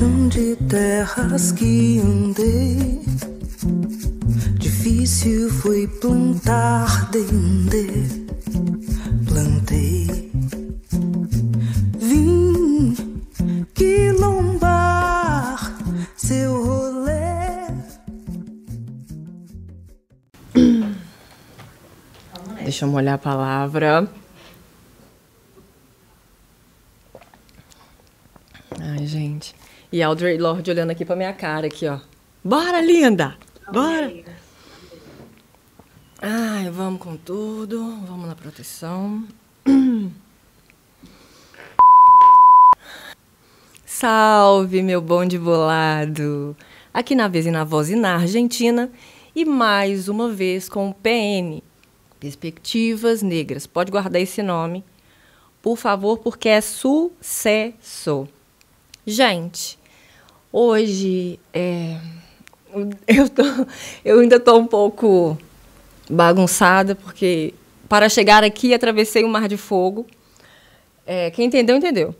chão de terras que andei. Difícil foi plantar dendê. Plantei. Vim quilombar seu rolê. Deixa eu molhar a palavra. Ai, gente. E a Audre Lorde olhando aqui pra minha cara, aqui, ó. Bora, linda! Bora! Ai, vamos com tudo. Vamos na proteção. Salve, meu bonde bolado! Aqui na vez e na voz e na Argentina. E mais uma vez com o PN. Perspectivas Negras. Pode guardar esse nome, por favor, porque é sucesso. Gente, hoje eu ainda estou um pouco bagunçada, porque para chegar aqui atravessei um mar de fogo. Quem entendeu, entendeu.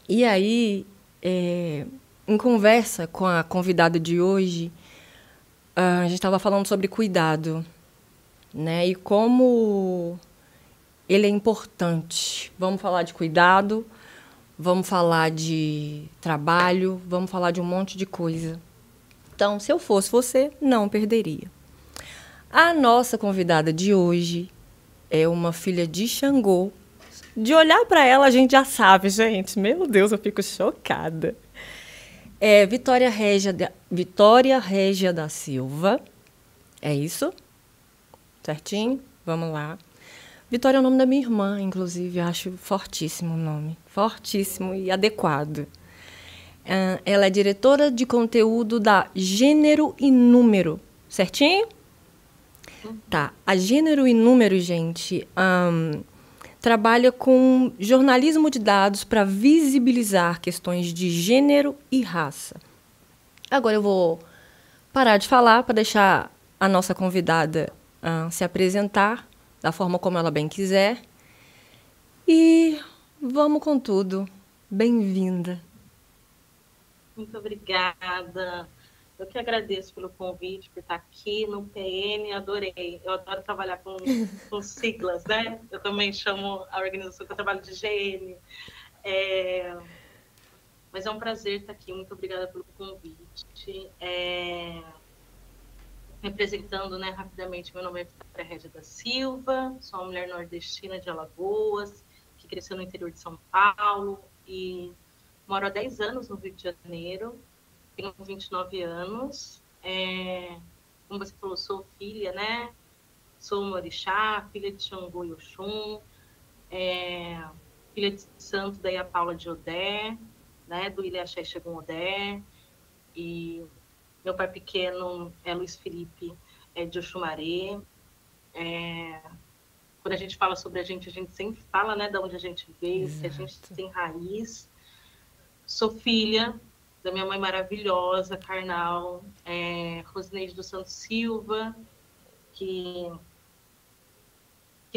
E aí, em conversa com a convidada de hoje, a gente estava falando sobre cuidado, né? E como ele é importante. Vamos falar de cuidado, vamos falar de trabalho, vamos falar de um monte de coisa. Então, se eu fosse você, não perderia. A nossa convidada de hoje é uma filha de Xangô. De olhar para ela, a gente já sabe, gente. Meu Deus, eu fico chocada. É Vitória Régia da Silva. É isso? Certinho? Vamos lá. Vitória é o nome da minha irmã, inclusive. Acho fortíssimo o nome. Fortíssimo e adequado. Ela é diretora de conteúdo da Gênero e Número. Certinho? Tá. A Gênero e Número, gente, trabalha com jornalismo de dados para visibilizar questões de gênero e raça. Agora eu vou parar de falar para deixar a nossa convidada se apresentar da forma como ela bem quiser. E vamos com tudo. Bem-vinda. Muito obrigada. Eu que agradeço pelo convite, por estar aqui no PN. Adorei. Eu adoro trabalhar com siglas, né? Eu também chamo a organização que eu trabalho de GN. Mas é um prazer estar aqui. Muito obrigada pelo convite. Me apresentando, né, rapidamente, meu nome é Vitória Régia da Silva, sou uma mulher nordestina de Alagoas, que cresceu no interior de São Paulo e moro há 10 anos no Rio de Janeiro, tenho 29 anos, como você falou, sou filha, né, sou uma orixá, filha de Xangô e Oxum, filha de santo da Ia Paula de Odé, né, do Ilha Axé Xegum Odé, e meu pai pequeno é Luiz Felipe de Oxumaré. Quando a gente fala sobre a gente sempre fala, né, de onde a gente veio, Exato. Que a gente tem raiz. Sou filha da minha mãe maravilhosa, carnal, Rosineide dos Santos Silva, que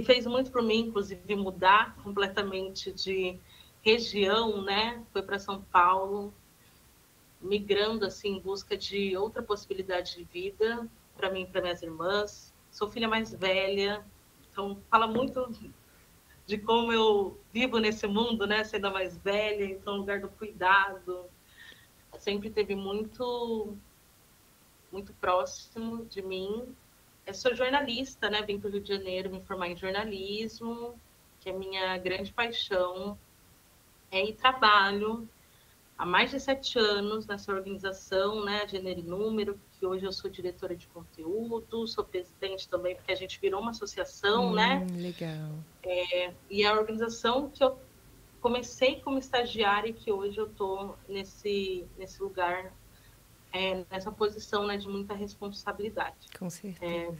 fez muito por mim, inclusive mudar completamente de região, né? Foi para São Paulo, migrando assim em busca de outra possibilidade de vida para mim e para minhas irmãs. Sou filha mais velha, então fala muito de como eu vivo nesse mundo, né, sendo a mais velha, então lugar do cuidado sempre teve muito próximo de mim. Eu sou jornalista, né, vim para o Rio de Janeiro me formar em jornalismo, que é minha grande paixão, e trabalho há mais de 7 anos nessa organização, né, Gênero e Número, que hoje eu sou diretora de conteúdo, sou presidente também, porque a gente virou uma associação, né? Legal. E a organização que eu comecei como estagiária e que hoje eu estou nesse lugar, nessa posição, né, de muita responsabilidade. Com certeza.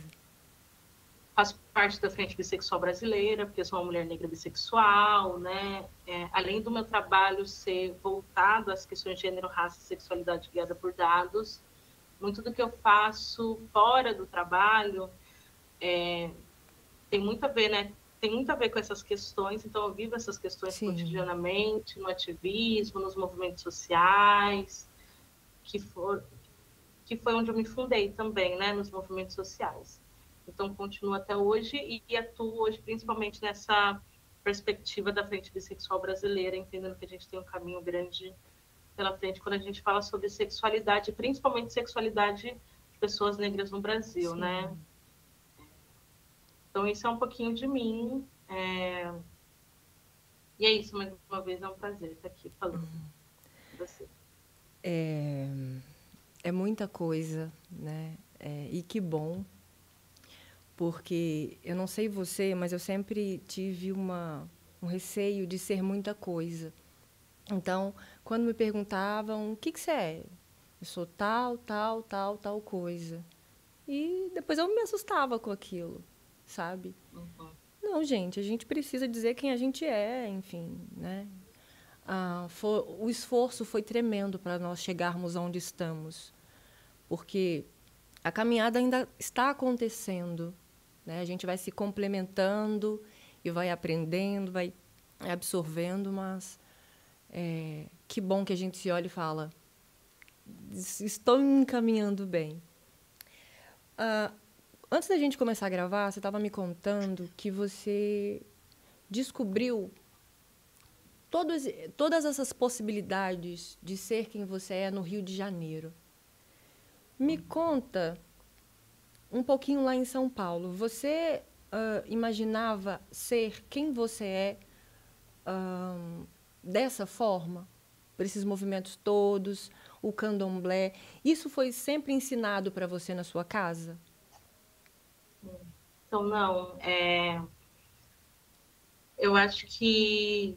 Faço parte da Frente Bissexual Brasileira, porque eu sou uma mulher negra bissexual, né? Além do meu trabalho ser voltado às questões de gênero, raça e sexualidade guiada por dados, muito do que eu faço fora do trabalho tem muito a ver, né? Tem muito a ver com essas questões, então eu vivo essas questões cotidianamente, no ativismo, nos movimentos sociais. que foi onde eu me fundei também, né, nos movimentos sociais. Então, continuo até hoje e atuo hoje principalmente nessa perspectiva da frente bissexual brasileira, entendendo que a gente tem um caminho grande pela frente quando a gente fala sobre sexualidade, principalmente sexualidade de pessoas negras no Brasil, Sim. né? Então, isso é um pouquinho de mim. E é isso, mais uma vez, é um prazer estar aqui falando com você. É muita coisa, né? E que bom, porque eu não sei você, mas eu sempre tive um receio de ser muita coisa. Então, quando me perguntavam, o que você é? Eu sou tal, tal, tal, tal coisa. E depois eu me assustava com aquilo, sabe? Uhum. Não, gente, a gente precisa dizer quem a gente é, enfim, né? O esforço foi tremendo para nós chegarmos onde estamos, porque a caminhada ainda está acontecendo, né? A gente vai se complementando e vai aprendendo, vai absorvendo, mas que bom que a gente se olha e fala, estou encaminhando bem. Antes da gente começar a gravar, você estava me contando que você descobriu todas essas possibilidades de ser quem você é no Rio de Janeiro. Me conta um pouquinho lá em São Paulo. Você imaginava ser quem você é dessa forma? Por esses movimentos todos, o candomblé. Isso foi sempre ensinado para você na sua casa? Então, não, eu acho que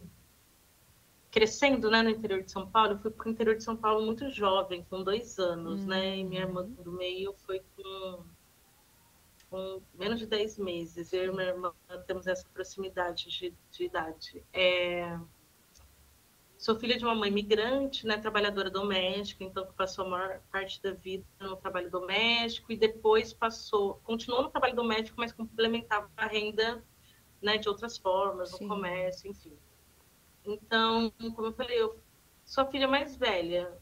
crescendo, né, no interior de São Paulo, eu fui para o interior de São Paulo muito jovem, com 2 anos, né, e minha irmã do meio foi com menos de 10 meses. Eu e minha irmã temos essa proximidade de idade. Sou filha de uma mãe migrante, né, trabalhadora doméstica, então passou a maior parte da vida no trabalho doméstico e depois continuou no trabalho doméstico, mas complementava a renda, né, de outras formas, no comércio, enfim. Então, como eu falei, eu sou a filha mais velha,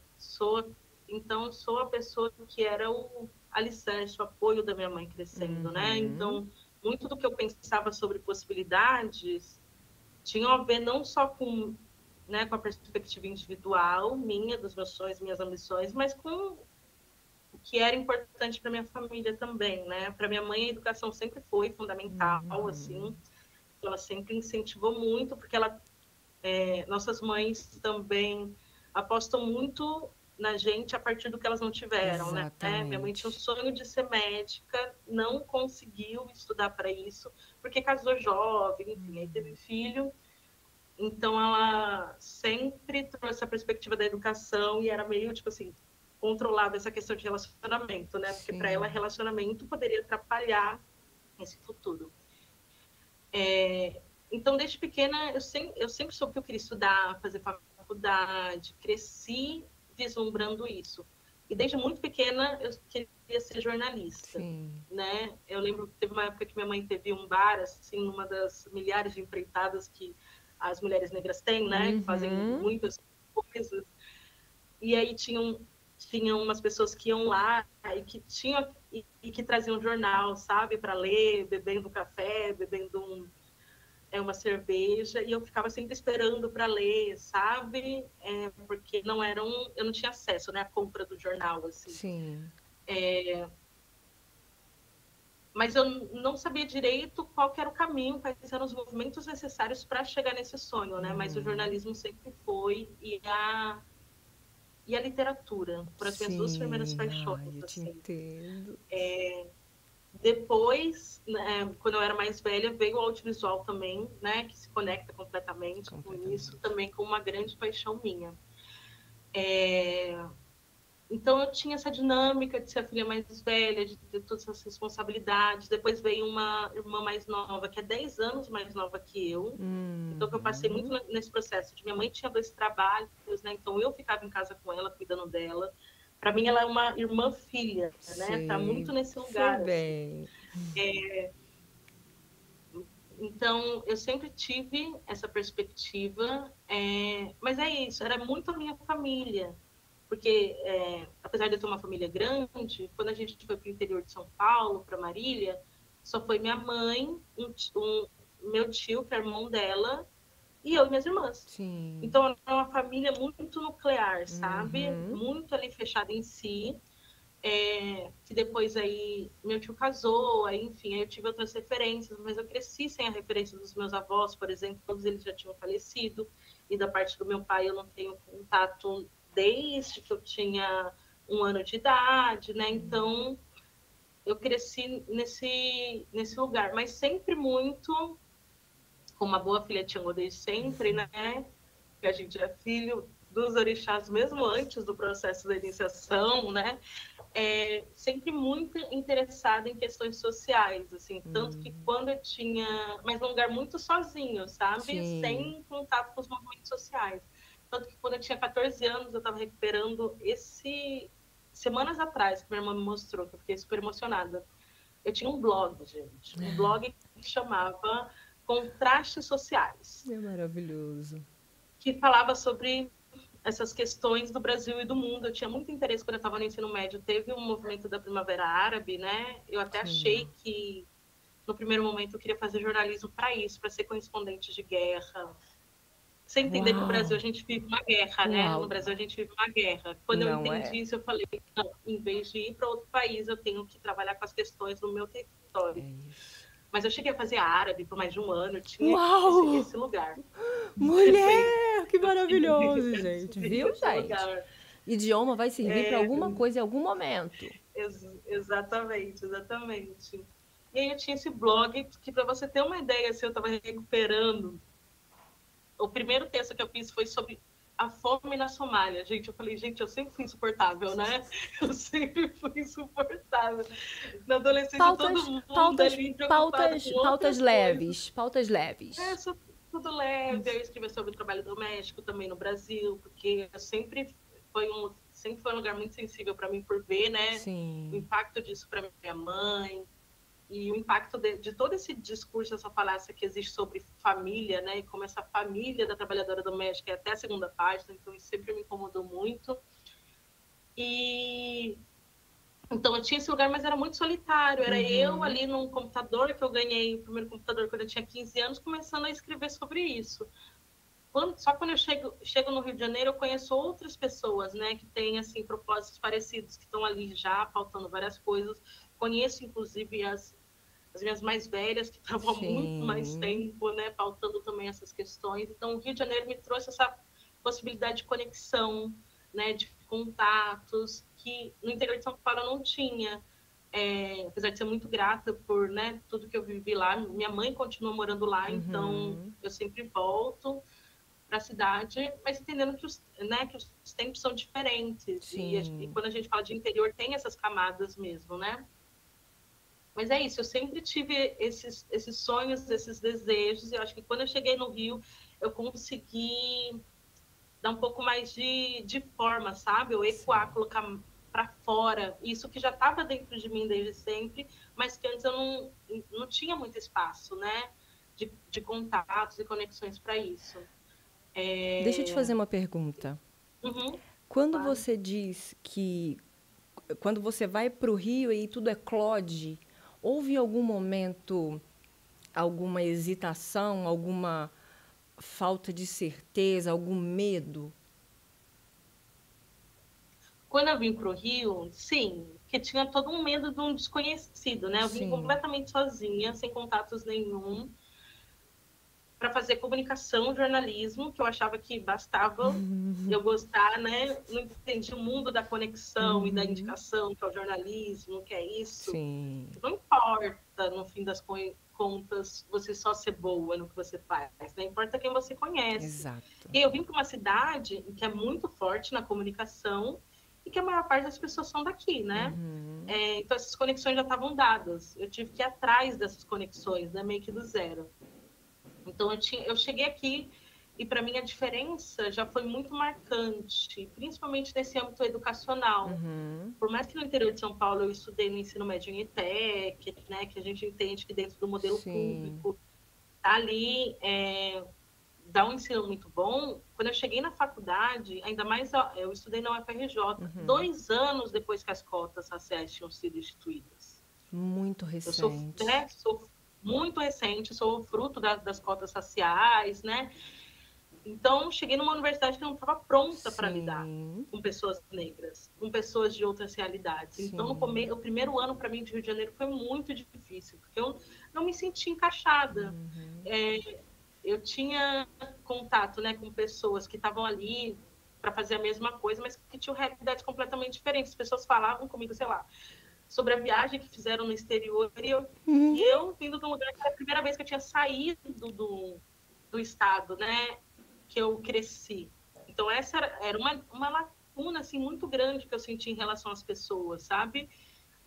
então sou a pessoa que era o alicerce, o apoio da minha mãe crescendo, né? Então, muito do que eu pensava sobre possibilidades tinha a ver não só com, né, com a perspectiva individual minha, dos meus sonhos, minhas ambições, mas com o que era importante para minha família também, né? Para minha mãe, a educação sempre foi fundamental, assim. Ela sempre incentivou muito, porque nossas mães também apostam muito na gente a partir do que elas não tiveram, né? Minha mãe tinha o sonho de ser médica, não conseguiu estudar para isso, porque casou jovem, enfim, aí teve filho. Então, ela sempre trouxe a perspectiva da educação e era meio, tipo assim, controlada essa questão de relacionamento, né? Porque para ela, relacionamento poderia atrapalhar esse futuro. Então, desde pequena, eu sempre soube que eu queria estudar, fazer faculdade, cresci vislumbrando isso. E desde muito pequena, eu queria ser jornalista, né? Eu lembro que teve uma época que minha mãe teve um bar, assim, numa das milhares de empreitadas que as mulheres negras têm, né? Que fazem muitas coisas. E aí tinham umas pessoas que iam lá e que traziam jornal, sabe? Para ler, bebendo café, bebendo uma cerveja, e eu ficava sempre esperando para ler, sabe? Porque eu não tinha acesso, né, à compra do jornal, assim. Sim. Mas eu não sabia direito qual que era o caminho, quais eram os movimentos necessários para chegar nesse sonho, né? Mas o jornalismo sempre foi, e a literatura, foram as minhas 2 primeiras paixões. Eu te entendo. Depois, né, quando eu era mais velha, veio o audiovisual também, né, que se conecta completamente com isso, também com uma grande paixão minha. Então, eu tinha essa dinâmica de ser a filha mais velha, de ter todas essas responsabilidades. Depois veio uma irmã mais nova, que é 10 anos mais nova que eu. Então, eu passei muito nesse processo de minha mãe tinha 2 trabalhos, né, então eu ficava em casa com ela, cuidando dela. Para mim, ela é uma irmã-filha, né? Tá muito nesse lugar. Bem. Então, eu sempre tive essa perspectiva, mas é isso, era muito a minha família, porque apesar de eu ter uma família grande, quando a gente foi para o interior de São Paulo, para Marília, só foi minha mãe, meu tio, que é irmão dela, e eu e minhas irmãs. Sim. Então, é uma família muito nuclear, sabe? Muito ali fechada em si. Que depois aí meu tio casou, aí, enfim, aí eu tive outras referências, mas eu cresci sem a referência dos meus avós, por exemplo, todos eles já tinham falecido, e da parte do meu pai eu não tenho contato desde que eu tinha 1 ano de idade, né? Então, eu cresci nesse lugar, mas sempre muito, como uma boa filha de Xangô desde sempre, né? Que a gente é filho dos orixás mesmo antes do processo da iniciação, né? Sempre muito interessada em questões sociais, assim, tanto que quando eu tinha, mas num lugar muito sozinho, sabe? Sim. Sem contato com os movimentos sociais. Tanto que quando eu tinha 14 anos, eu estava recuperando semanas atrás, que minha irmã me mostrou, que eu fiquei super emocionada. Eu tinha um blog, gente, um blog que chamava Contrastes Sociais. É maravilhoso. Que falava sobre essas questões do Brasil e do mundo. Eu tinha muito interesse quando eu estava no ensino médio. Teve um movimento da Primavera Árabe, né? Eu até achei que, no primeiro momento, eu queria fazer jornalismo para isso, para ser correspondente de guerra. Você entender que o Brasil a gente vive uma guerra, né? No Brasil a gente vive uma guerra. Quando eu entendi isso, eu falei, não, em vez de ir para outro país, eu tenho que trabalhar com as questões do meu território. Mas eu cheguei a fazer árabe por mais de 1 ano, eu tinha esse lugar. Mulher, que maravilhoso, gente. Viu, gente? Lugar. Idioma vai servir para alguma coisa em algum momento. Exatamente, exatamente. E aí eu tinha esse blog que, para você ter uma ideia, assim, eu estava recuperando. O primeiro texto que eu fiz foi sobre a fome na Somália. Gente, eu falei, gente, eu sempre fui insuportável, né? Eu sempre fui insuportável. Na adolescência, todo mundo ali pautas leves, pautas leves. Tudo leve. Eu escrevi sobre o trabalho doméstico também no Brasil, porque eu sempre foi um lugar muito sensível para mim por ver, né? Sim. O impacto disso para minha mãe e o impacto de todo esse discurso, essa falácia que existe sobre família, né? E como essa família da trabalhadora doméstica é até a segunda página, então isso sempre me incomodou muito. Então eu tinha esse lugar, mas era muito solitário. Era eu ali num computador, que eu ganhei o primeiro computador quando eu tinha 15 anos, começando a escrever sobre isso. Só quando eu chego no Rio de Janeiro, eu conheço outras pessoas, né, que têm assim propósitos parecidos, que estão ali já pautando várias coisas. Conheço inclusive as minhas mais velhas, que estavam há muito mais tempo, né, pautando também essas questões. Então o Rio de Janeiro me trouxe essa possibilidade de conexão, né, de contatos que no interior de São Paulo eu não tinha. Apesar de ser muito grata por, né, tudo que eu vivi lá, minha mãe continua morando lá, então eu sempre volto para a cidade, mas entendendo que os tempos são diferentes. E quando a gente fala de interior, tem essas camadas mesmo, né? Mas é isso, eu sempre tive esses sonhos, esses desejos, e eu acho que quando eu cheguei no Rio, eu consegui dar um pouco mais de forma, sabe? Eu ecoar, colocar para fora isso que já estava dentro de mim desde sempre, mas que antes eu não tinha muito espaço, né? De contatos e conexões para isso. Deixa eu te fazer uma pergunta. Quando você diz que quando você vai para o Rio e tudo eclode, houve algum momento, alguma hesitação, alguma falta de certeza, algum medo? Quando eu vim para o Rio, sim, porque tinha todo um medo de um desconhecido, né? Eu vim completamente sozinha, sem contatos nenhum, para fazer comunicação, jornalismo, que eu achava que bastava eu gostar, né? Não entendi o mundo da conexão e da indicação, que é o jornalismo, que é isso. Sim. Não importa, no fim das contas, você só ser boa no que você faz, né? Importa quem você conhece. Exato. E eu vim para uma cidade que é muito forte na comunicação e que a maior parte das pessoas são daqui, né? Então, essas conexões já estavam dadas. Eu tive que ir atrás dessas conexões, né? Meio que do zero. Então, eu cheguei aqui e, para mim, a diferença já foi muito marcante, principalmente nesse âmbito educacional. Por mais que no interior de São Paulo eu estudei no ensino médio em ETEC, né, que a gente entende que dentro do modelo público, tá ali dar um ensino muito bom, quando eu cheguei na faculdade, ainda mais eu estudei na UFRJ, 2 anos depois que as cotas raciais tinham sido instituídas. Muito Eu sou, recente. né, sou muito recente, sou fruto das cotas raciais, né? Então, cheguei numa universidade que não estava pronta para lidar Sim, com pessoas negras, com pessoas de outras realidades. Então, sim. o primeiro ano para mim de Rio de Janeiro foi muito difícil, porque eu não me senti encaixada. Eu tinha contato, né, com pessoas que estavam ali para fazer a mesma coisa, mas que tinham realidades completamente diferentes. As pessoas falavam comigo, sei lá, sobre a viagem que fizeram no exterior, e eu vindo de um lugar que era a primeira vez que eu tinha saído do estado, né, que eu cresci. Então, essa era uma lacuna, assim, muito grande que eu senti em relação às pessoas, sabe?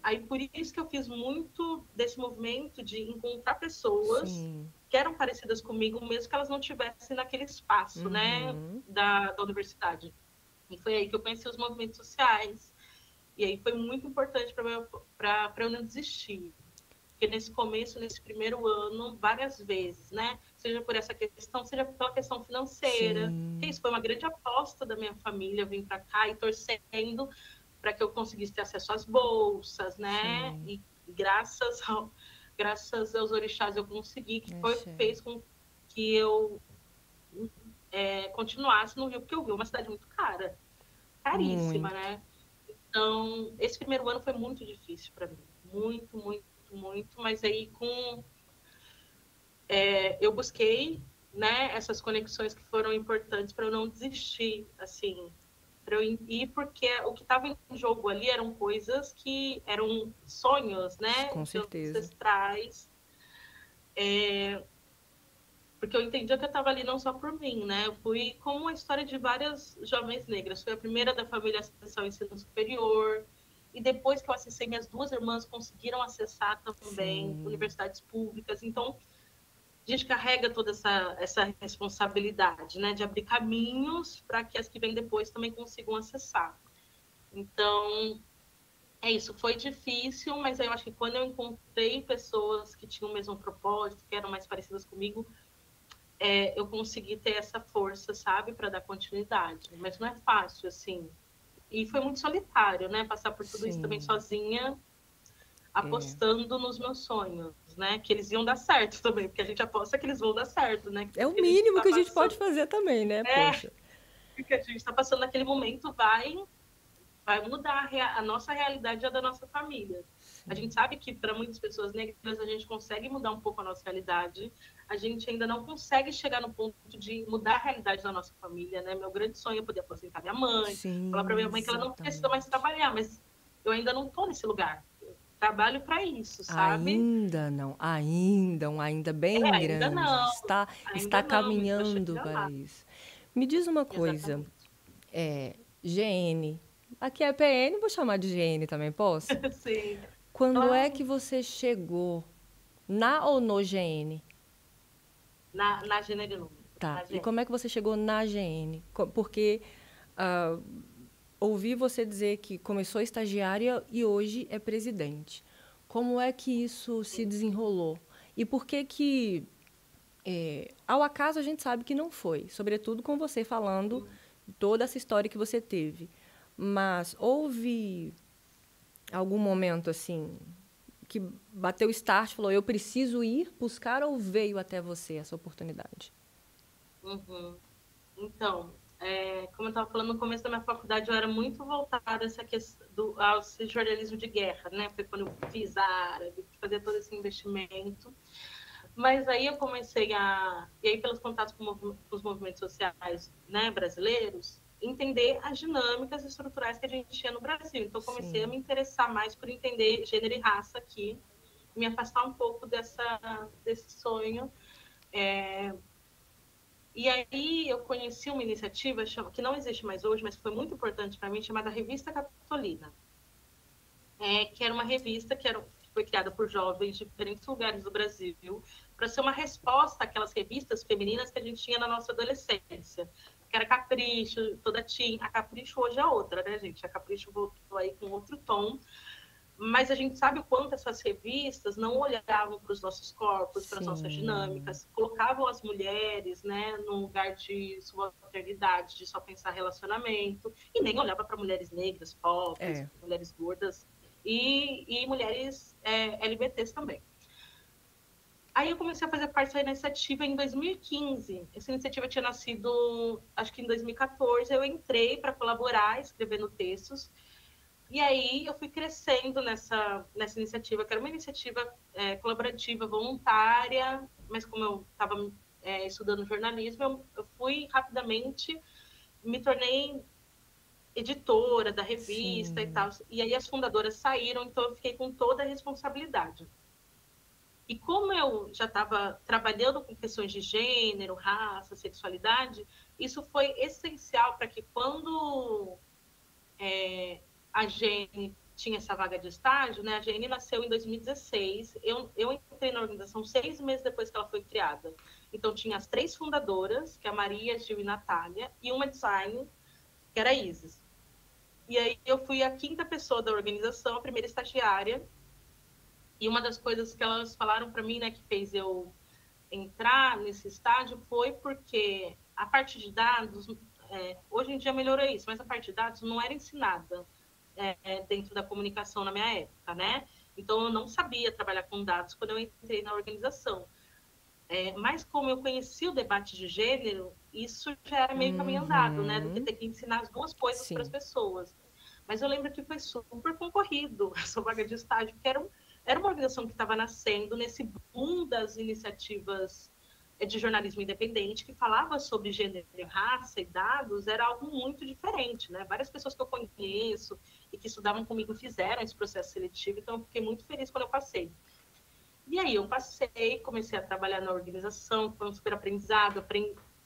Aí, por isso que eu fiz muito desse movimento de encontrar pessoas Sim. que eram parecidas comigo, mesmo que elas não tivessem naquele espaço, né, da universidade. E foi aí que eu conheci os movimentos sociais. E aí foi muito importante para eu não desistir. Porque nesse começo, nesse primeiro ano, várias vezes, né? Seja por essa questão, seja pela questão financeira. Que Sim. isso foi uma grande aposta da minha família vir para cá e torcendo para que eu conseguisse ter acesso às bolsas, né? Sim. E graças aos orixás eu consegui, que Axé. fez com que eu continuasse no Rio, porque o Rio é uma cidade muito cara, caríssima, Muito. né? Então, esse primeiro ano foi muito difícil para mim. Muito, muito, muito. Mas aí, eu busquei, né, essas conexões que foram importantes para eu não desistir, assim, para eu ir, porque o que estava em jogo ali eram coisas que eram sonhos, né, Com de certeza. ancestrais. Porque eu entendia que eu estava ali não só por mim, né? Eu fui como a história de várias jovens negras. Fui a primeira da família a acessar o ensino superior. E depois que eu acessei, minhas duas irmãs conseguiram acessar também Sim. universidades públicas. Então, a gente carrega toda essa responsabilidade, né? De abrir caminhos para que as que vêm depois também consigam acessar. Então, é isso. Foi difícil, mas eu acho que quando eu encontrei pessoas que tinham o mesmo propósito, que eram mais parecidas comigo, eu consegui ter essa força, sabe, para dar continuidade. Mas não é fácil, assim. E foi muito solitário, né? Passar por tudo isso também Sim. sozinha, É. apostando nos meus sonhos, né? Que eles iam dar certo também, porque a gente aposta que eles vão dar certo, né? É Que o o que a gente mínimo está que a gente pode passando, fazer também, né? Poxa. o que a gente está passando naquele momento vai mudar a nossa realidade e a da nossa família. A gente sabe que para muitas pessoas negras a gente consegue mudar um pouco a nossa realidade. A gente ainda não consegue chegar no ponto de mudar a realidade da nossa família, né? Meu grande sonho é poder aposentar minha mãe, falar para Sim, minha mãe que ela não precisa mais exatamente. trabalhar, mas eu ainda não estou nesse lugar. Eu trabalho para isso, sabe? Ainda não, ainda, um ainda bem Ainda grande, não, está ainda não, mas vai caminhando chegar para lá. isso. Me diz uma coisa, Exatamente. GN, aqui é PN, vou chamar de GN também, posso? Sim, Quando é claro. que você chegou na ou no GN? Na General, Tá, na e GN. como é que você chegou na GN? Porque ah, ouvi você dizer que começou estagiária e hoje é presidente. Como é que isso se desenrolou? E por que que ao acaso a gente sabe que não foi, sobretudo com você falando toda essa história que você teve. Mas houve algum momento assim que bateu o start, falou eu preciso ir buscar ou veio até você essa oportunidade? Uhum. Então, como eu estava falando no começo da minha faculdade, eu era muito voltada a essa questão ao jornalismo de guerra, né? Foi quando eu fiz a árabe, fazer todo esse investimento. Mas aí eu comecei e aí pelos contatos com os movimentos sociais, né, brasileiros, entender as dinâmicas estruturais que a gente tinha no Brasil. Então, comecei a Sim, me interessar mais por entender gênero e raça aqui, me afastar um pouco desse sonho. E aí eu conheci uma iniciativa que não existe mais hoje, mas que foi muito importante para mim, chamada Revista Capitolina, que era uma revista que foi criada por jovens de diferentes lugares do Brasil, para ser uma resposta àquelas revistas femininas que a gente tinha na nossa adolescência, que era Capricho, toda tinha. A Capricho hoje é outra, né, gente? A Capricho voltou aí com outro tom, Mas a gente sabe o quanto essas revistas não olhavam para os nossos corpos, para as Sim. nossas dinâmicas, colocavam as mulheres, né, num lugar de subalternidade, de só pensar relacionamento, e nem olhava para mulheres negras, pobres, mulheres gordas e mulheres LGBTs também. Aí eu comecei a fazer parte da iniciativa em 2015. Essa iniciativa tinha nascido, acho que em 2014. Eu entrei para colaborar, escrevendo textos. E aí eu fui crescendo nessa iniciativa, que era uma iniciativa colaborativa, voluntária, mas como eu estava estudando jornalismo, eu fui rapidamente, me tornei editora da revista. Sim. E tal. E aí as fundadoras saíram, então eu fiquei com toda a responsabilidade. E como eu já estava trabalhando com questões de gênero, raça, sexualidade, isso foi essencial para que quando a Gene tinha essa vaga de estágio, né? A Gene nasceu em 2016. Eu entrei na organização 6 meses depois que ela foi criada. Então, tinha as 3 fundadoras, que é a Maria, Gil e Natália, e uma design, que era a Isis. E aí eu fui a 5ª pessoa da organização, a primeira estagiária. E uma das coisas que elas falaram para mim, né, que fez eu entrar nesse estágio, foi porque a parte de dados, hoje em dia melhorou isso, mas a parte de dados não era ensinada dentro da comunicação na minha época, né? Então, eu não sabia trabalhar com dados quando eu entrei na organização. Mas como eu conheci o debate de gênero, isso já era meio caminho andado, né? Do que ter que ensinar as duas coisas para as pessoas. Mas eu lembro que foi super concorrido essa vaga de estágio, porque era uma organização que estava nascendo nesse boom das iniciativas de jornalismo independente, que falava sobre gênero, raça e dados, era algo muito diferente, né? Várias pessoas que eu conheço e que estudavam comigo fizeram esse processo seletivo, então eu fiquei muito feliz quando eu passei. E aí eu passei, comecei a trabalhar na organização, foi um super aprendizado,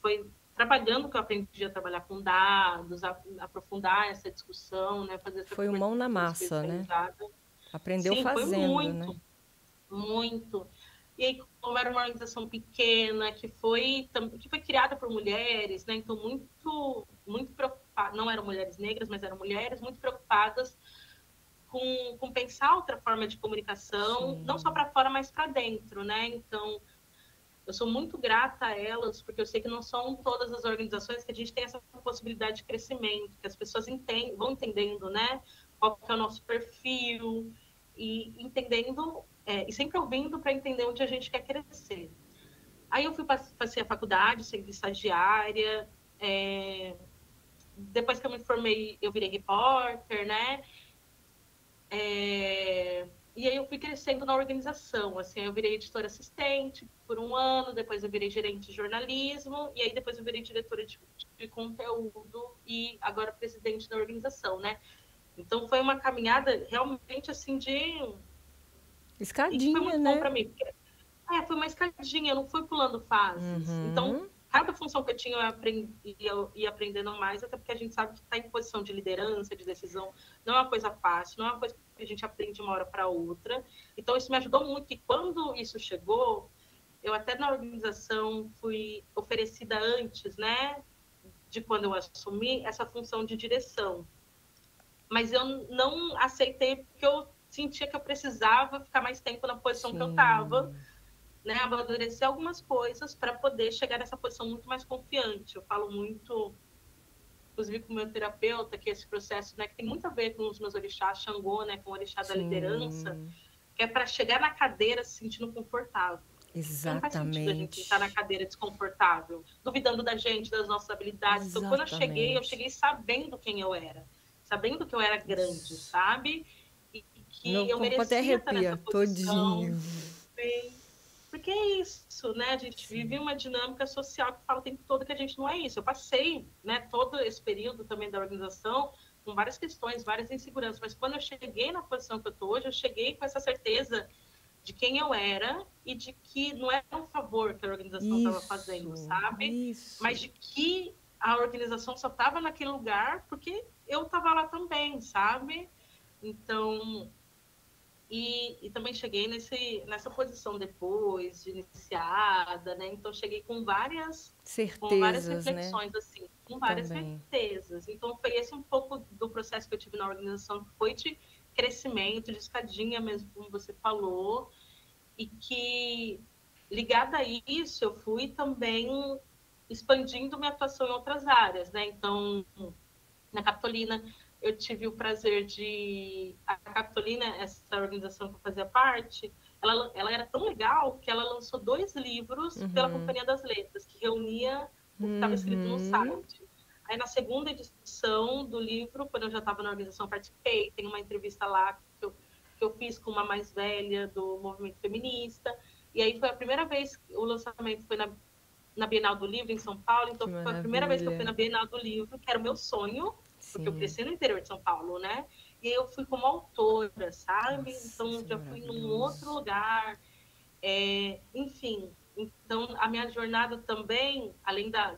foi trabalhando que eu aprendi a trabalhar com dados, a aprofundar essa discussão, né? Fazer essa foi mão na massa, né? Aprendeu Sim, fazendo, foi muito, né? Muito. E aí, como era uma organização pequena, que foi criada por mulheres, né? Então, muito preocupada, não eram mulheres negras, mas eram mulheres muito preocupadas com pensar outra forma de comunicação, Sim. Não só para fora, mas para dentro, né? Então, eu sou muito grata a elas, porque eu sei que não são todas as organizações que a gente tem essa possibilidade de crescimento, que as pessoas vão entendendo, né? Qual que é o nosso perfil, e entendendo, e sempre ouvindo para entender onde a gente quer crescer. Aí eu passei a faculdade, sempre estagiária, depois que eu me formei, eu virei repórter, né? E aí eu fui crescendo na organização, assim, eu virei editora assistente por 1 ano, depois eu virei gerente de jornalismo, e aí depois eu virei diretora de conteúdo e agora presidente da organização, né? Então foi uma caminhada realmente assim de... Escadinha, e foi muito né? bom para mim, porque foi uma escadinha, eu não fui pulando fases. Então, cada função que eu tinha, eu ia aprendendo mais, até porque a gente sabe que estar em posição de liderança, de decisão, não é uma coisa fácil, não é uma coisa que a gente aprende de uma hora para outra. Então, isso me ajudou muito, que quando isso chegou, eu até na organização fui oferecida antes, né, de quando eu assumi, essa função de direção. Mas eu não aceitei, porque eu sentia que eu precisava ficar mais tempo na posição que eu estava, né, amadurecer algumas coisas para poder chegar nessa posição muito mais confiante. Eu falo muito, inclusive com o meu terapeuta, que esse processo, né, que tem muito a ver com os meus orixás, Xangô, né, com o orixá da liderança, que é para chegar na cadeira se sentindo confortável. Exatamente. Não faz sentido a gente estar na cadeira desconfortável, duvidando da gente, das nossas habilidades. Então, quando eu cheguei sabendo quem eu era, sabendo que eu era grande, sabe? E que eu merecia estar nessa posição. Porque é isso, né? A gente vive uma dinâmica social que fala o tempo todo que a gente não é isso. Eu passei, né, todo esse período também da organização com várias questões, várias inseguranças, mas quando eu cheguei na posição que eu estou hoje, eu cheguei com essa certeza de quem eu era e de que não era um favor que a organização estava fazendo, sabe? Mas de que a organização só estava naquele lugar porque eu estava lá também, sabe? Então... E também cheguei nessa posição depois de iniciada, né? Então, cheguei com várias reflexões, né? Assim, com várias certezas. Então, foi esse um pouco do processo que eu tive na organização, que foi de crescimento, de escadinha mesmo, como você falou, e que, ligada a isso, eu fui também expandindo minha atuação em outras áreas, né? Então, na Capitolina, eu tive o prazer de... A Capitolina, essa organização que eu fazia parte, ela era tão legal que ela lançou 2 livros pela Companhia das Letras, que reunia o que estava escrito no site. Aí, na segunda edição do livro, quando eu já estava na organização, participei. Tem uma entrevista lá que eu fiz com uma mais velha do movimento feminista. E aí foi a primeira vez, o lançamento foi na Bienal do Livro, em São Paulo. Então, foi a primeira vez que eu fui na Bienal do Livro, que era o meu sonho, porque eu cresci no interior de São Paulo, né? E aí eu fui como autora, sabe? Nossa, então, já fui num outro lugar. Enfim, então a minha jornada também, além da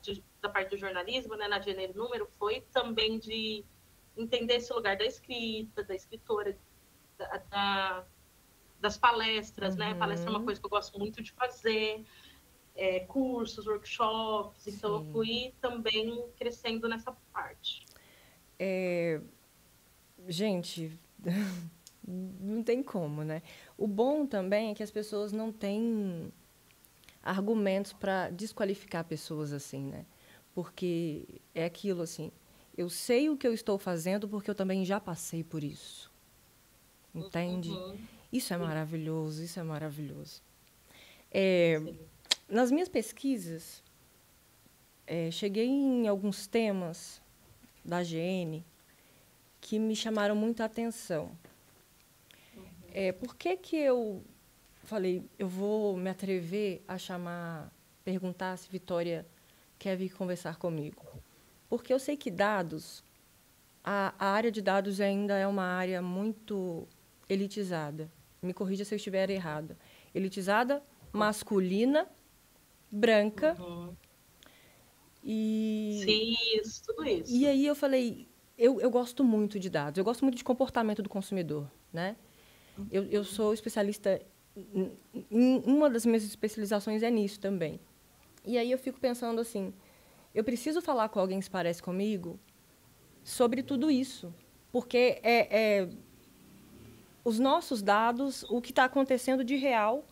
parte do jornalismo, né, na Gênero Número, foi também de entender esse lugar da escrita, da escritora, das palestras, né? Palestra é uma coisa que eu gosto muito de fazer, cursos, workshops, então eu fui também crescendo nessa parte. Gente, não tem como, né? O bom também é que as pessoas não têm argumentos para desqualificar pessoas assim, né? Porque é aquilo assim, eu sei o que eu estou fazendo porque eu também já passei por isso. Entende? Isso é maravilhoso, isso é maravilhoso. Nas minhas pesquisas, cheguei em alguns temas da GN que me chamaram muita atenção. Por que eu falei, eu vou me atrever a perguntar se Vitória quer vir conversar comigo? Porque eu sei que dados, a área de dados ainda é uma área muito elitizada. Me corrija se eu estiver errada. Elitizada, masculina, branca. Sim, isso, tudo isso. E aí eu falei, eu gosto muito de dados, eu gosto muito de comportamento do consumidor, né? Eu sou especialista, uma das minhas especializações é nisso também. E aí eu fico pensando assim, eu preciso falar com alguém que se parece comigo sobre tudo isso, porque os nossos dados, o que está acontecendo de real,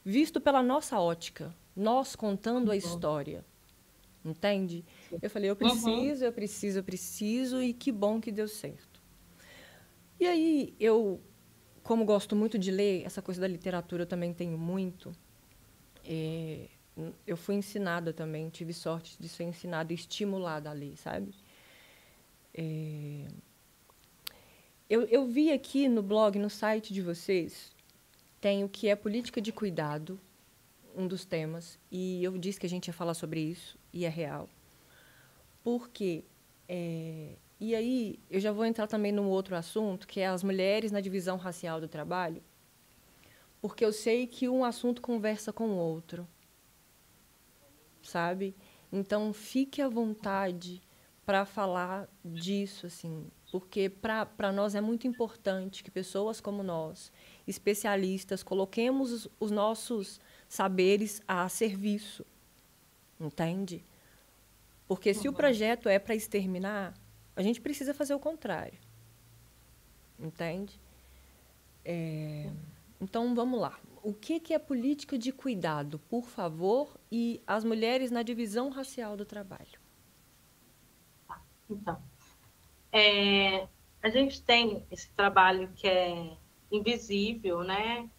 visto pela nossa ótica, nós contando a história, entende? Eu falei, eu preciso, e que bom que deu certo. E aí, como gosto muito de ler, essa coisa da literatura eu também tenho muito, eu fui ensinada também, tive sorte de ser ensinada e estimulada a ler, sabe? Eu vi aqui no blog, no site de vocês, tem o que é política de cuidado, um dos temas, e eu disse que a gente ia falar sobre isso, e é real. Porque, e aí, eu já vou entrar também num outro assunto, que é as mulheres na divisão racial do trabalho, porque eu sei que um assunto conversa com o outro, sabe? Então, fique à vontade para falar disso, assim, porque para nós é muito importante que pessoas como nós, especialistas, coloquemos os nossos saberes a serviço, entende? Porque se o projeto é para exterminar, a gente precisa fazer o contrário, entende? Então, vamos lá. O que é política de cuidado, por favor, e as mulheres na divisão racial do trabalho? Então, a gente tem esse trabalho que é invisível, né?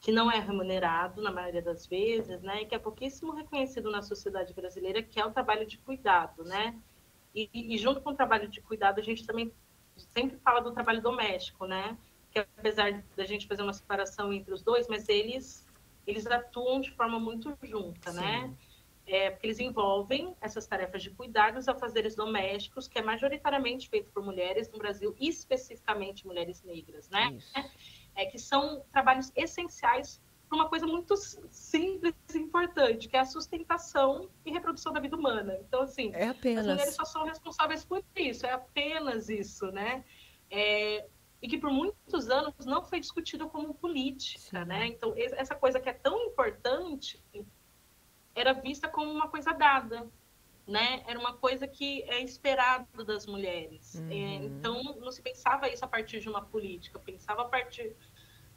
Que não é remunerado na maioria das vezes, né? E que é pouquíssimo reconhecido na sociedade brasileira, que é o trabalho de cuidado, né? E junto com o trabalho de cuidado, a gente também sempre fala do trabalho doméstico, né? Que apesar da gente fazer uma separação entre os dois, mas eles atuam de forma muito junta, né? Porque eles envolvem essas tarefas de cuidado, os afazeres domésticos, que é majoritariamente feito por mulheres no Brasil, e especificamente mulheres negras, né? Que são trabalhos essenciais para uma coisa muito simples e importante, que é a sustentação e reprodução da vida humana. Então, assim, as mulheres só são responsáveis por isso, é apenas isso, né? E que por muitos anos não foi discutido como política, né? Então, essa coisa que é tão importante era vista como uma coisa dada, né? Era uma coisa que é esperado das mulheres. Então, não se pensava isso a partir de uma política, pensava a partir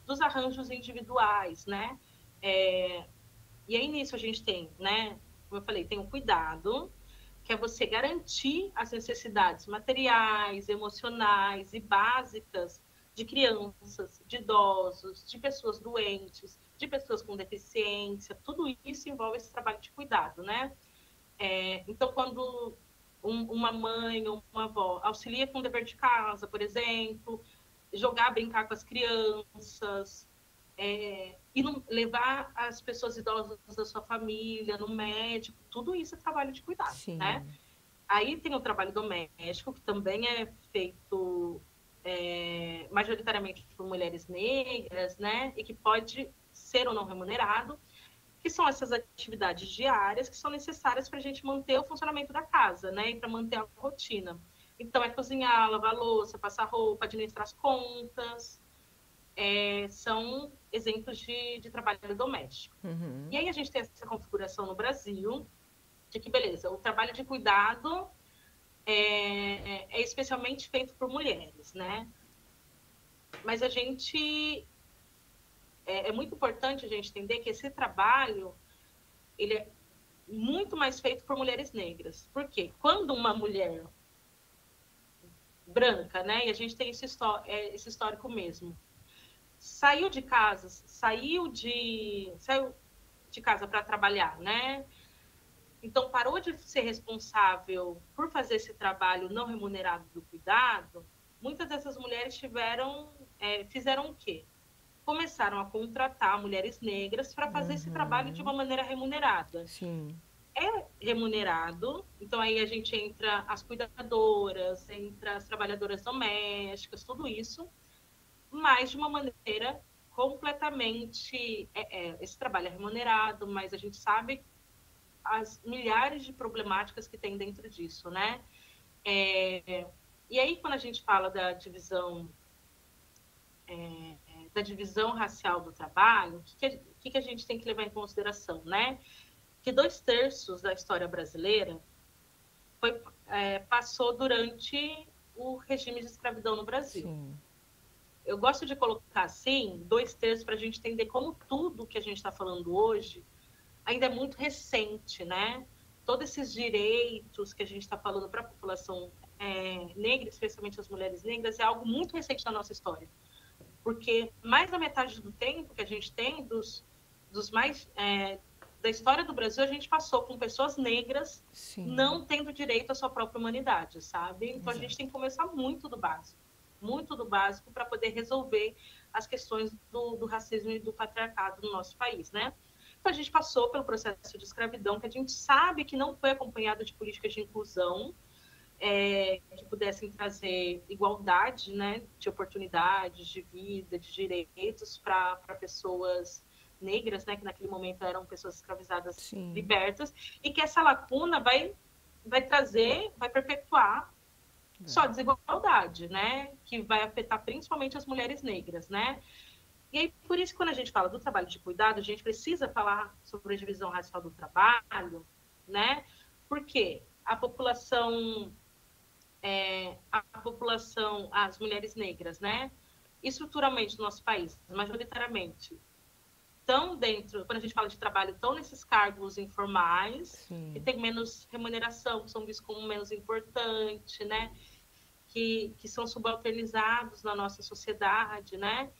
dos arranjos individuais, né? E aí nisso a gente tem, né? Como eu falei, tem o cuidado, que é você garantir as necessidades materiais, emocionais e básicas de crianças, de idosos, de pessoas doentes, de pessoas com deficiência. Tudo isso envolve esse trabalho de cuidado, né? Então, quando uma mãe ou uma avó auxilia com o dever de casa, por exemplo, jogar, brincar com as crianças, e levar as pessoas idosas da sua família no médico, tudo isso é trabalho de cuidado, Sim. né? Aí tem o trabalho doméstico, que também é feito majoritariamente por mulheres negras, né? E que pode ser ou não remunerado, que são essas atividades diárias que são necessárias para a gente manter o funcionamento da casa, né? E para manter a rotina. Então, é cozinhar, lavar louça, passar roupa, administrar as contas. São exemplos de trabalho doméstico. E aí a gente tem essa configuração no Brasil de que, beleza, o trabalho de cuidado é especialmente feito por mulheres, né? Mas a gente... É muito importante a gente entender que esse trabalho ele é muito mais feito por mulheres negras. Por quê? Quando uma mulher branca, né? E a gente tem esse histórico mesmo. Saiu de casa, saiu de casa para trabalhar, né? Então, parou de ser responsável por fazer esse trabalho não remunerado do cuidado. Muitas dessas mulheres fizeram o quê? Começaram a contratar mulheres negras para fazer esse trabalho de uma maneira remunerada. Sim. É remunerado, então aí a gente entra as cuidadoras, entra as trabalhadoras domésticas, tudo isso, mas de uma maneira completamente... esse trabalho é remunerado, mas a gente sabe as milhares de problemáticas que tem dentro disso, né? E aí, quando a gente fala da divisão racial do trabalho, o que a gente tem que levar em consideração, né? Que 2/3 da história brasileira passou durante o regime de escravidão no Brasil. Sim. Eu gosto de colocar assim, 2/3 para a gente entender como tudo que a gente está falando hoje ainda é muito recente, né? Todos esses direitos que a gente está falando para a população negra, especialmente as mulheres negras, é algo muito recente na nossa história. Porque mais da metade do tempo que a gente tem, da história do Brasil, a gente passou com pessoas negras Sim. não tendo direito à sua própria humanidade, sabe? Então, Exato. a gente tem que começar muito do básico para poder resolver as questões do racismo e do patriarcado no nosso país, né? Então, a gente passou pelo processo de escravidão, que a gente sabe que não foi acompanhado de políticas de inclusão, que pudessem trazer igualdade, né, de oportunidades, de vida, de direitos para pessoas negras, né, que naquele momento eram pessoas escravizadas. Sim. Libertas, e que essa lacuna vai perpetuar só desigualdade, né, que vai afetar principalmente as mulheres negras, né. E aí, por isso, quando a gente fala do trabalho de cuidado, a gente precisa falar sobre a divisão racial do trabalho, né, porque a população, as mulheres negras, né, estruturalmente no nosso país, majoritariamente, estão dentro, quando a gente fala de trabalho, estão nesses cargos informais, sim, que tem menos remuneração, que são vistos como menos importante, né, que são subalternizados na nossa sociedade, né.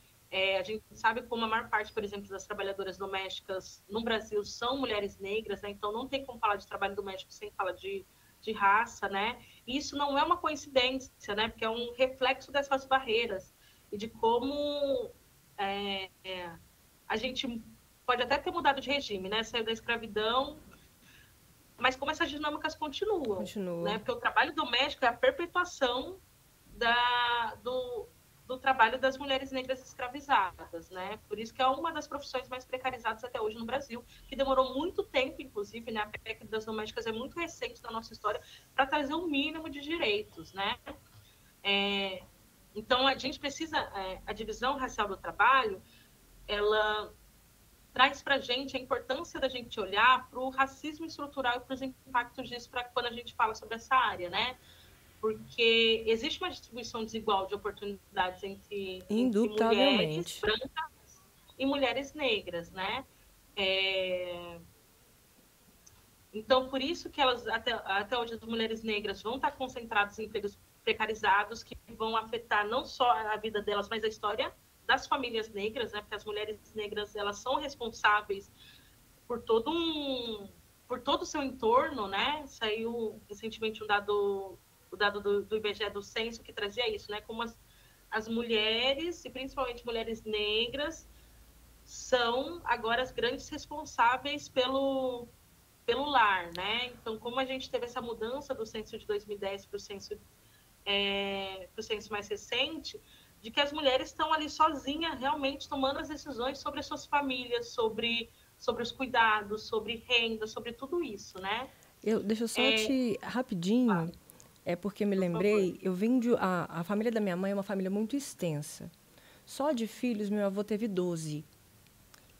A gente sabe como a maior parte, por exemplo, das trabalhadoras domésticas no Brasil são mulheres negras, né, então não tem como falar de trabalho doméstico sem falar de raça, né? E isso não é uma coincidência, né? Porque é um reflexo dessas barreiras e de como a gente pode até ter mudado de regime, né? Saiu da escravidão, mas como essas dinâmicas continuam. Né? Porque o trabalho doméstico é a perpetuação do trabalho das mulheres negras escravizadas, né? Por isso que é uma das profissões mais precarizadas até hoje no Brasil, que demorou muito tempo, inclusive, né? A PEC das domésticas é muito recente na nossa história, para trazer um mínimo de direitos, né? Então, a gente precisa... a divisão racial do trabalho, ela traz para a gente a importância da gente olhar para o racismo estrutural e para os impactos disso para quando a gente fala sobre essa área, né? Porque existe uma distribuição desigual de oportunidades entre mulheres Indubitavelmente. brancas e mulheres negras, né? Então, por isso que elas, até hoje, as mulheres negras vão estar concentradas em empregos precarizados que vão afetar não só a vida delas, mas a história das famílias negras, né? Porque as mulheres negras, elas são responsáveis por por todo o seu entorno, né? Saiu recentemente o dado do IBGE do censo que trazia isso, né? Como as mulheres, e principalmente mulheres negras, são agora as grandes responsáveis pelo lar, né? Então, como a gente teve essa mudança do censo de 2010 para o censo mais recente, de que as mulheres estão ali sozinhas, realmente tomando as decisões sobre as suas famílias, sobre os cuidados, sobre renda, sobre tudo isso, né? Deixa eu só te rapidinho, Claro, é porque me por favor. lembrei, eu vim a família da minha mãe é uma família muito extensa. Só de filhos, meu avô teve 12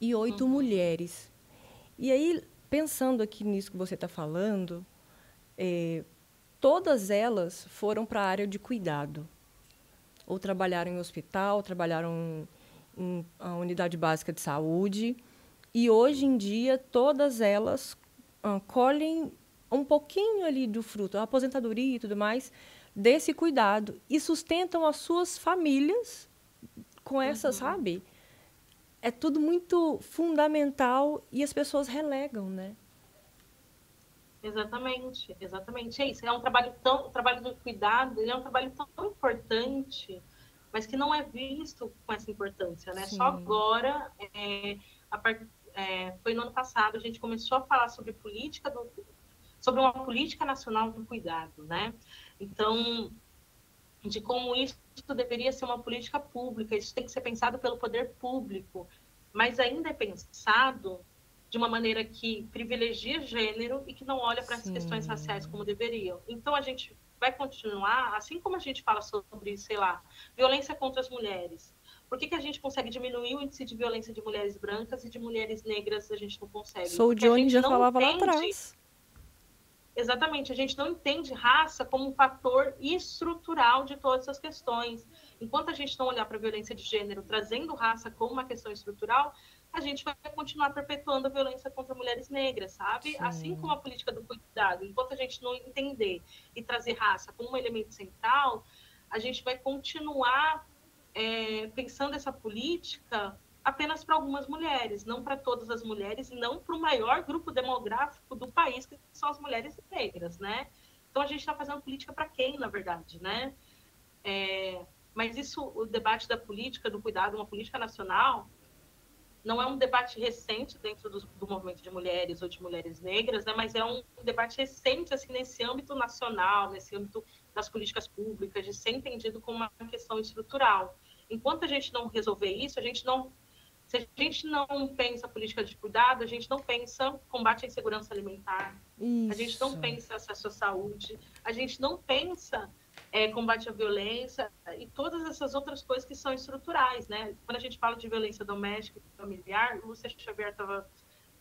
e 8 Uhum. mulheres. E aí, pensando aqui nisso que você está falando, todas elas foram para a área de cuidado. Ou trabalharam em hospital, trabalharam em a unidade básica de saúde. E hoje em dia, todas elas colhem um pouquinho ali do fruto, a aposentadoria e tudo mais, desse cuidado. E sustentam as suas famílias com essa, Uhum. sabe? É tudo muito fundamental e as pessoas relegam, né? Exatamente, exatamente. É isso. O trabalho do cuidado, ele é um trabalho tão importante, mas que não é visto com essa importância, né? Só Sim. agora, foi no ano passado, a gente começou a falar sobre uma política nacional do cuidado, né? Então, de como isso deveria ser uma política pública, isso tem que ser pensado pelo poder público, mas ainda é pensado de uma maneira que privilegia gênero e que não olha para as questões raciais Sim. como deveriam. Então, a gente vai continuar, assim como a gente fala sobre, sei lá, violência contra as mulheres. Por que a gente consegue diminuir o índice de violência de mulheres brancas e de mulheres negras a gente não consegue? Soul Porque a Johnny gente já não falava lá entende. atrás. Exatamente, a gente não entende raça como um fator estrutural de todas essas questões. Enquanto a gente não olhar para a violência de gênero, trazendo raça como uma questão estrutural, a gente vai continuar perpetuando a violência contra mulheres negras, sabe? Assim como Sim. a política do cuidado. Enquanto a gente não entender e trazer raça como um elemento central, a gente vai continuar pensando essa política apenas para algumas mulheres, não para todas as mulheres e não para o maior grupo demográfico do país, que são as mulheres negras, né? Então a gente está fazendo política para quem, na verdade, né? Mas isso, o debate da política, do cuidado, uma política nacional, não é um debate recente dentro do movimento de mulheres ou de mulheres negras, né? Mas é um debate recente assim nesse âmbito nacional, nesse âmbito das políticas públicas, de ser entendido como uma questão estrutural. Enquanto a gente não resolver isso, se a gente não pensa política de cuidado, a gente não pensa combate à insegurança alimentar, a gente não Isso. pensa acesso à saúde, a gente não pensa combate à violência e todas essas outras coisas que são estruturais, né? Quando a gente fala de violência doméstica e familiar, Lúcia Xavier estava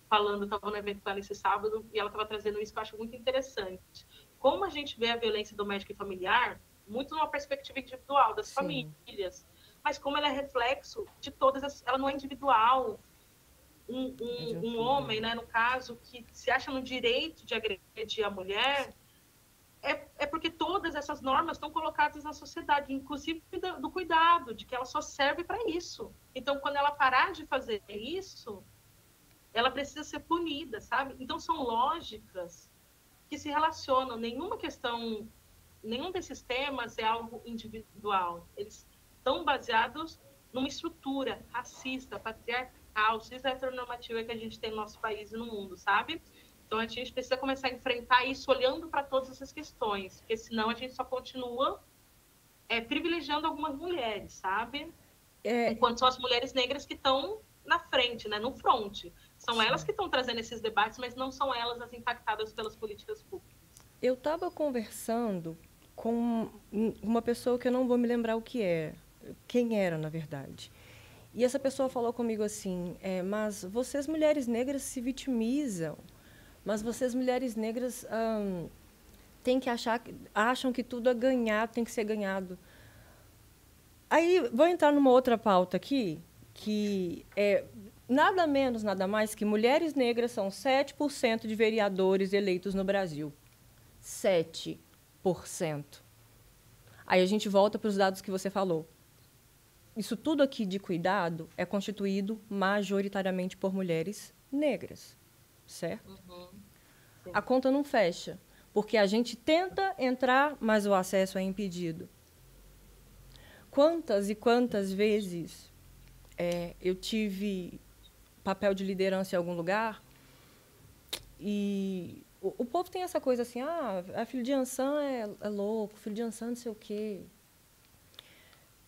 falando, estava no evento com ela esse sábado, e ela estava trazendo isso que eu acho muito interessante. Como a gente vê a violência doméstica e familiar, muito numa perspectiva individual das Sim. famílias, mas como ela é reflexo de todas as... Ela não é individual. É de um Um todo. homem, né, no caso, que se acha no direito de agredir a mulher, é porque todas essas normas estão colocadas na sociedade, inclusive do cuidado, de que ela só serve para isso. Então, quando ela parar de fazer isso, ela precisa ser punida, sabe? Então, são lógicas que se relacionam. Nenhum desses temas é algo individual. Eles estão baseados numa estrutura racista, patriarcal, cis-heteronormativa que a gente tem no nosso país e no mundo, sabe? Então a gente precisa começar a enfrentar isso olhando para todas essas questões, porque senão a gente só continua privilegiando algumas mulheres, sabe? É, Enquanto são as mulheres negras que estão na frente, né, no front. São elas sim. que estão trazendo esses debates, mas não são elas as impactadas pelas políticas públicas. Eu estava conversando com uma pessoa que eu não vou me lembrar quem era, na verdade. E essa pessoa falou comigo assim, mas vocês mulheres negras se vitimizam, mas vocês mulheres negras têm que acham que tudo é ganhado, tem que ser ganhado. Aí vou entrar numa outra pauta aqui, que é nada menos, nada mais que mulheres negras são 7% de vereadores eleitos no Brasil. 7%. Aí a gente volta para os dados que você falou. Isso tudo aqui de cuidado é constituído majoritariamente por mulheres negras, certo? A conta não fecha, porque a gente tenta entrar, mas o acesso é impedido. Quantas e quantas vezes eu tive papel de liderança em algum lugar e o povo tem essa coisa assim, a filho de Ansan é louco, filho de Ansan não sei o quê.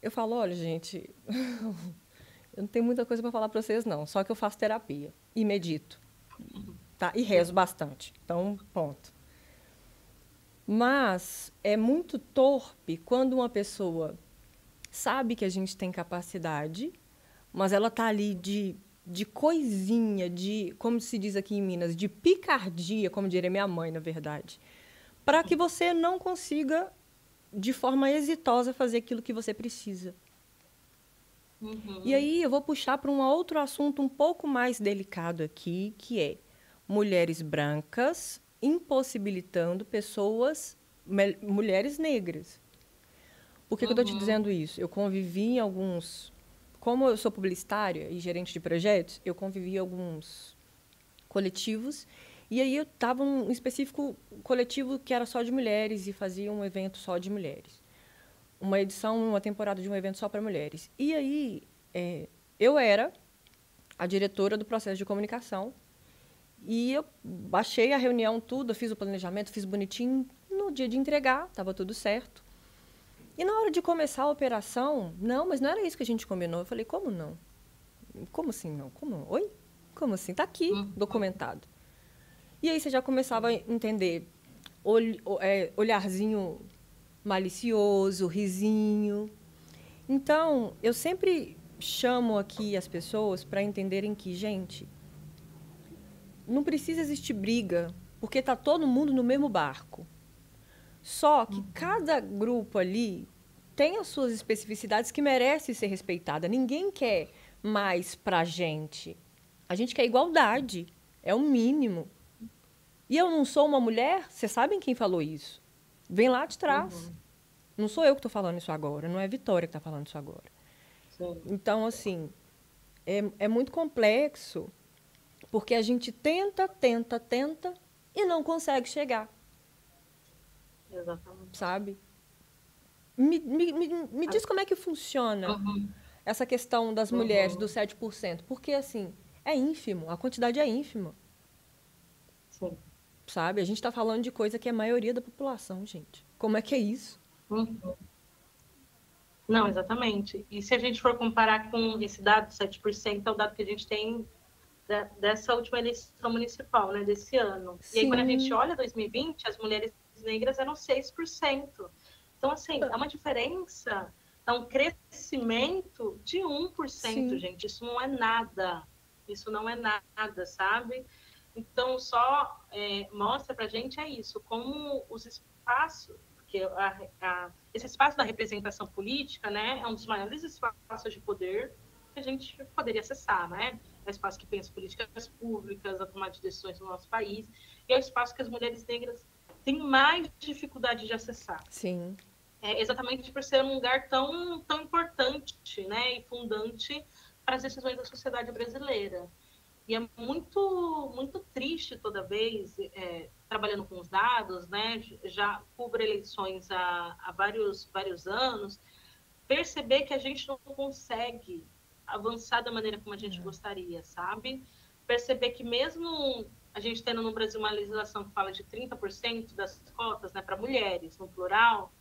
Eu falo, olha, gente, eu não tenho muita coisa para falar para vocês, não. Só que eu faço terapia e medito, tá? E rezo bastante. Então, ponto. Mas é muito torpe quando uma pessoa sabe que a gente tem capacidade, mas ela tá ali de coisinha, como se diz aqui em Minas, de picardia, como diria minha mãe, na verdade, para que você não consiga de forma exitosa fazer aquilo que você precisa. E aí eu vou puxar para um outro assunto um pouco mais delicado aqui, que é mulheres brancas impossibilitando mulheres negras. Por que eu estou te dizendo isso? Eu convivi em alguns... Como eu sou publicitária e gerente de projetos, eu convivi em alguns coletivos. E aí eu estava num específico coletivo que era só de mulheres e fazia um evento só de mulheres. Uma temporada de um evento só para mulheres. E aí eu era a diretora do processo de comunicação. E eu baixei a reunião, tudo, eu fiz o planejamento, fiz bonitinho. No dia de entregar, estava tudo certo. E na hora de começar a operação, não, mas não era isso que a gente combinou. Eu falei, como não? Como assim não? Como? Oi? Como assim? Está aqui, documentado. E aí você já começava a entender olharzinho malicioso, risinho. Então, eu sempre chamo aqui as pessoas para entenderem que, gente, não precisa existir briga, porque está todo mundo no mesmo barco. Só que cada grupo ali tem as suas especificidades que merecem ser respeitadas. Ninguém quer mais pra gente. A gente quer igualdade. É o mínimo. E eu não sou uma mulher? Vocês sabem quem falou isso? Vem lá de trás. Não sou eu que estou falando isso agora. Não é a Vitória que está falando isso agora. Sim. Então, assim, é muito complexo, porque a gente tenta e não consegue chegar. Exatamente. Sabe? Me diz como é que funciona essa questão das mulheres, dos 7%. Porque, assim, é ínfimo. A quantidade é ínfima. Sim. Sabe? A gente está falando de coisa que é a maioria da população, gente. Como é que é isso? Não, exatamente. E se a gente for comparar com esse dado, 7%, é o dado que a gente tem dessa última eleição municipal, né, desse ano. Sim. E aí, quando a gente olha 2020, as mulheres negras eram 6%. Então, assim, é uma diferença, é um crescimento de 1%, Sim. gente. Isso não é nada. Isso não é nada, sabe? Então, só mostra pra gente isso, como os espaços, porque esse espaço da representação política, né, é um dos maiores espaços de poder que a gente poderia acessar, né? É o espaço que pensa políticas públicas, a tomada de decisões no nosso país, e é o espaço que as mulheres negras têm mais dificuldade de acessar. Sim. Exatamente por ser um lugar tão importante, né, e fundante para as decisões da sociedade brasileira. E é muito, muito triste toda vez, trabalhando com os dados, né, já cubro eleições há vários anos, perceber que a gente não consegue avançar da maneira como a gente gostaria, sabe? Perceber que mesmo a gente tendo no Brasil uma legislação que fala de 30% das cotas, né, para mulheres, no plural,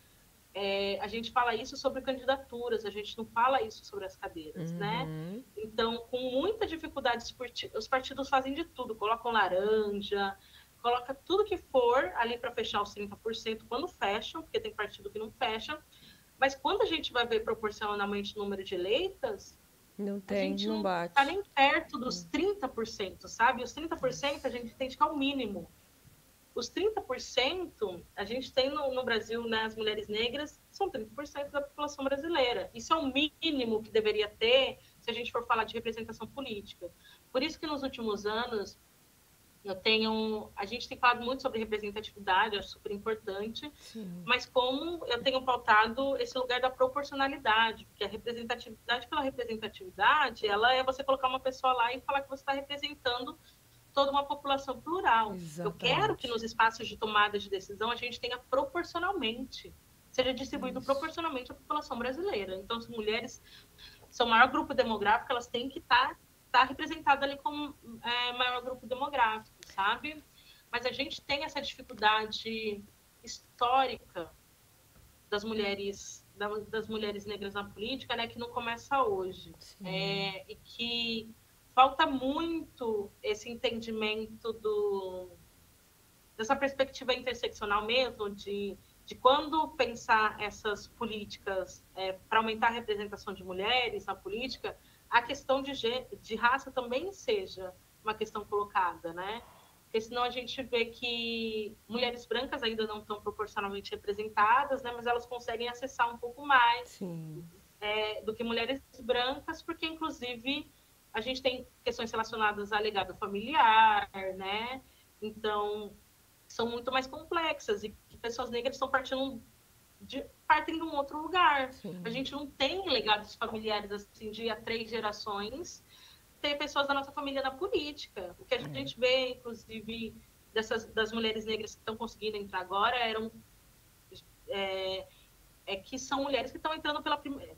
a gente fala isso sobre candidaturas, a gente não fala isso sobre as cadeiras, né? Então, com muita dificuldade, os partidos fazem de tudo, colocam laranja, coloca tudo que for ali para fechar os 30%, quando fecham, porque tem partido que não fecha, mas quando a gente vai ver proporcionalmente o número de eleitas, Não A tem, gente não não está bate. nem perto dos 30%, sabe? Os 30% a gente entende que é o mínimo. Os 30%, a gente tem no Brasil, né, as mulheres negras, são 30% da população brasileira. Isso é o mínimo que deveria ter se a gente for falar de representação política. Por isso que nos últimos anos, a gente tem falado muito sobre representatividade, acho super importante, Sim. mas como eu tenho pautado esse lugar da proporcionalidade, porque a representatividade pela representatividade, ela é você colocar uma pessoa lá e falar que você está representando toda uma população plural. Eu quero que Exatamente. nos espaços de tomada de decisão a gente tenha proporcionalmente, seja distribuído Isso. proporcionalmente à população brasileira. Então, as mulheres são o maior grupo demográfico, elas têm que estar representadas ali como maior grupo demográfico, sabe? Mas a gente tem essa dificuldade histórica das mulheres negras na política, né, que não começa hoje. E que falta muito esse entendimento dessa perspectiva interseccional mesmo, de quando pensar essas políticas para aumentar a representação de mulheres na política, a questão de raça também seja uma questão colocada, né? Porque senão a gente vê que mulheres brancas ainda não estão proporcionalmente representadas, né? Mas elas conseguem acessar um pouco mais do que mulheres brancas, porque, inclusive, a gente tem questões relacionadas a legado familiar, né? Então, são muito mais complexas e que pessoas negras estão partem de um outro lugar. Sim. A gente não tem legados familiares assim de há 3 gerações ter pessoas da nossa família na política. O que a gente vê, inclusive, das mulheres negras que estão conseguindo entrar agora que são mulheres que estão entrando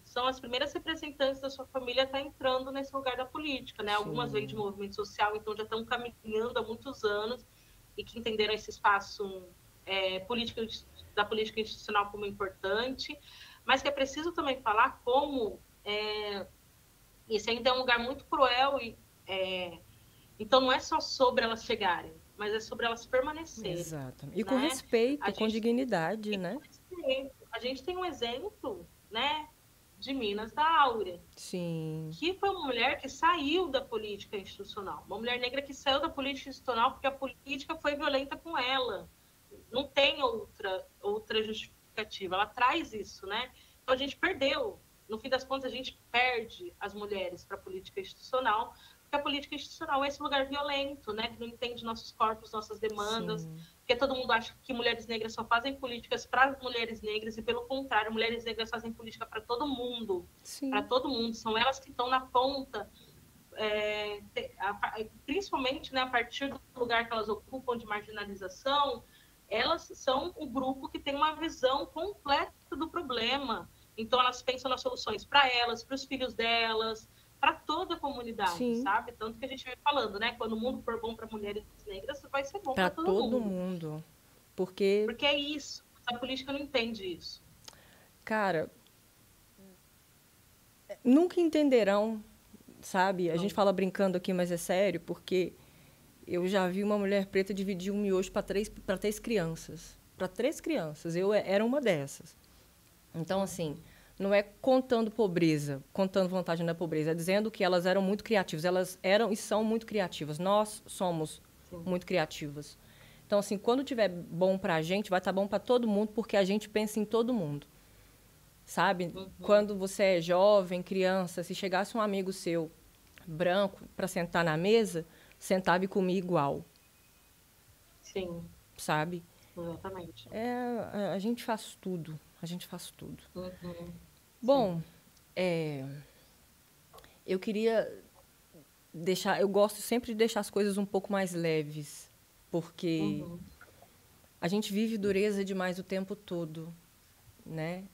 são as primeiras representantes da sua família a estar entrando nesse lugar da política, né? Algumas vêm de movimento social, então já estão caminhando há muitos anos e que entenderam esse espaço da política institucional como importante, mas que é preciso também falar como esse ainda é um lugar muito cruel então não é só sobre elas chegarem, mas é sobre elas permanecerem. Exatamente. E né? com respeito, com dignidade, né? A gente tem um exemplo, né, de Minas da Áurea. Sim. Que foi uma mulher que saiu da política institucional. Uma mulher negra que saiu da política institucional porque a política foi violenta com ela. Não tem outra justificativa. Ela traz isso, né? Então a gente perdeu. No fim das contas, a gente perde as mulheres para a política institucional, porque a política institucional é esse lugar violento, né? Que não entende nossos corpos, nossas demandas. Sim. Porque todo mundo acha que mulheres negras só fazem políticas para as mulheres negras e, pelo contrário, mulheres negras fazem política para todo mundo. Para todo mundo. São elas que estão na ponta, principalmente, né, a partir do lugar que elas ocupam de marginalização, elas são um grupo que tem uma visão completa do problema. Então, elas pensam nas soluções para elas, para os filhos delas, para toda a comunidade, Sim. sabe? Tanto que a gente vem falando, né? Quando o mundo for bom para mulheres negras, vai ser bom para todo mundo. Porque é isso. A política não entende isso. Cara, nunca entenderão, sabe? A gente fala brincando aqui, mas é sério, porque eu já vi uma mulher preta dividir um miojo para três crianças. Para 3 crianças. Eu era uma dessas. Então, assim, não é contando pobreza, contando vantagem da pobreza, é dizendo que elas eram muito criativas. Elas eram e são muito criativas. Nós somos muito criativas. Então, assim, quando tiver bom pra gente, vai estar bom para todo mundo, porque a gente pensa em todo mundo. Sabe? Quando você é jovem, criança, se chegasse um amigo seu, branco, para sentar na mesa, sentava e comia igual. Sim. Sabe? Exatamente. A gente faz tudo. A gente faz tudo. Bom, eu queria deixar... Eu gosto sempre de deixar as coisas um pouco mais leves, porque a gente vive dureza demais o tempo todo, né?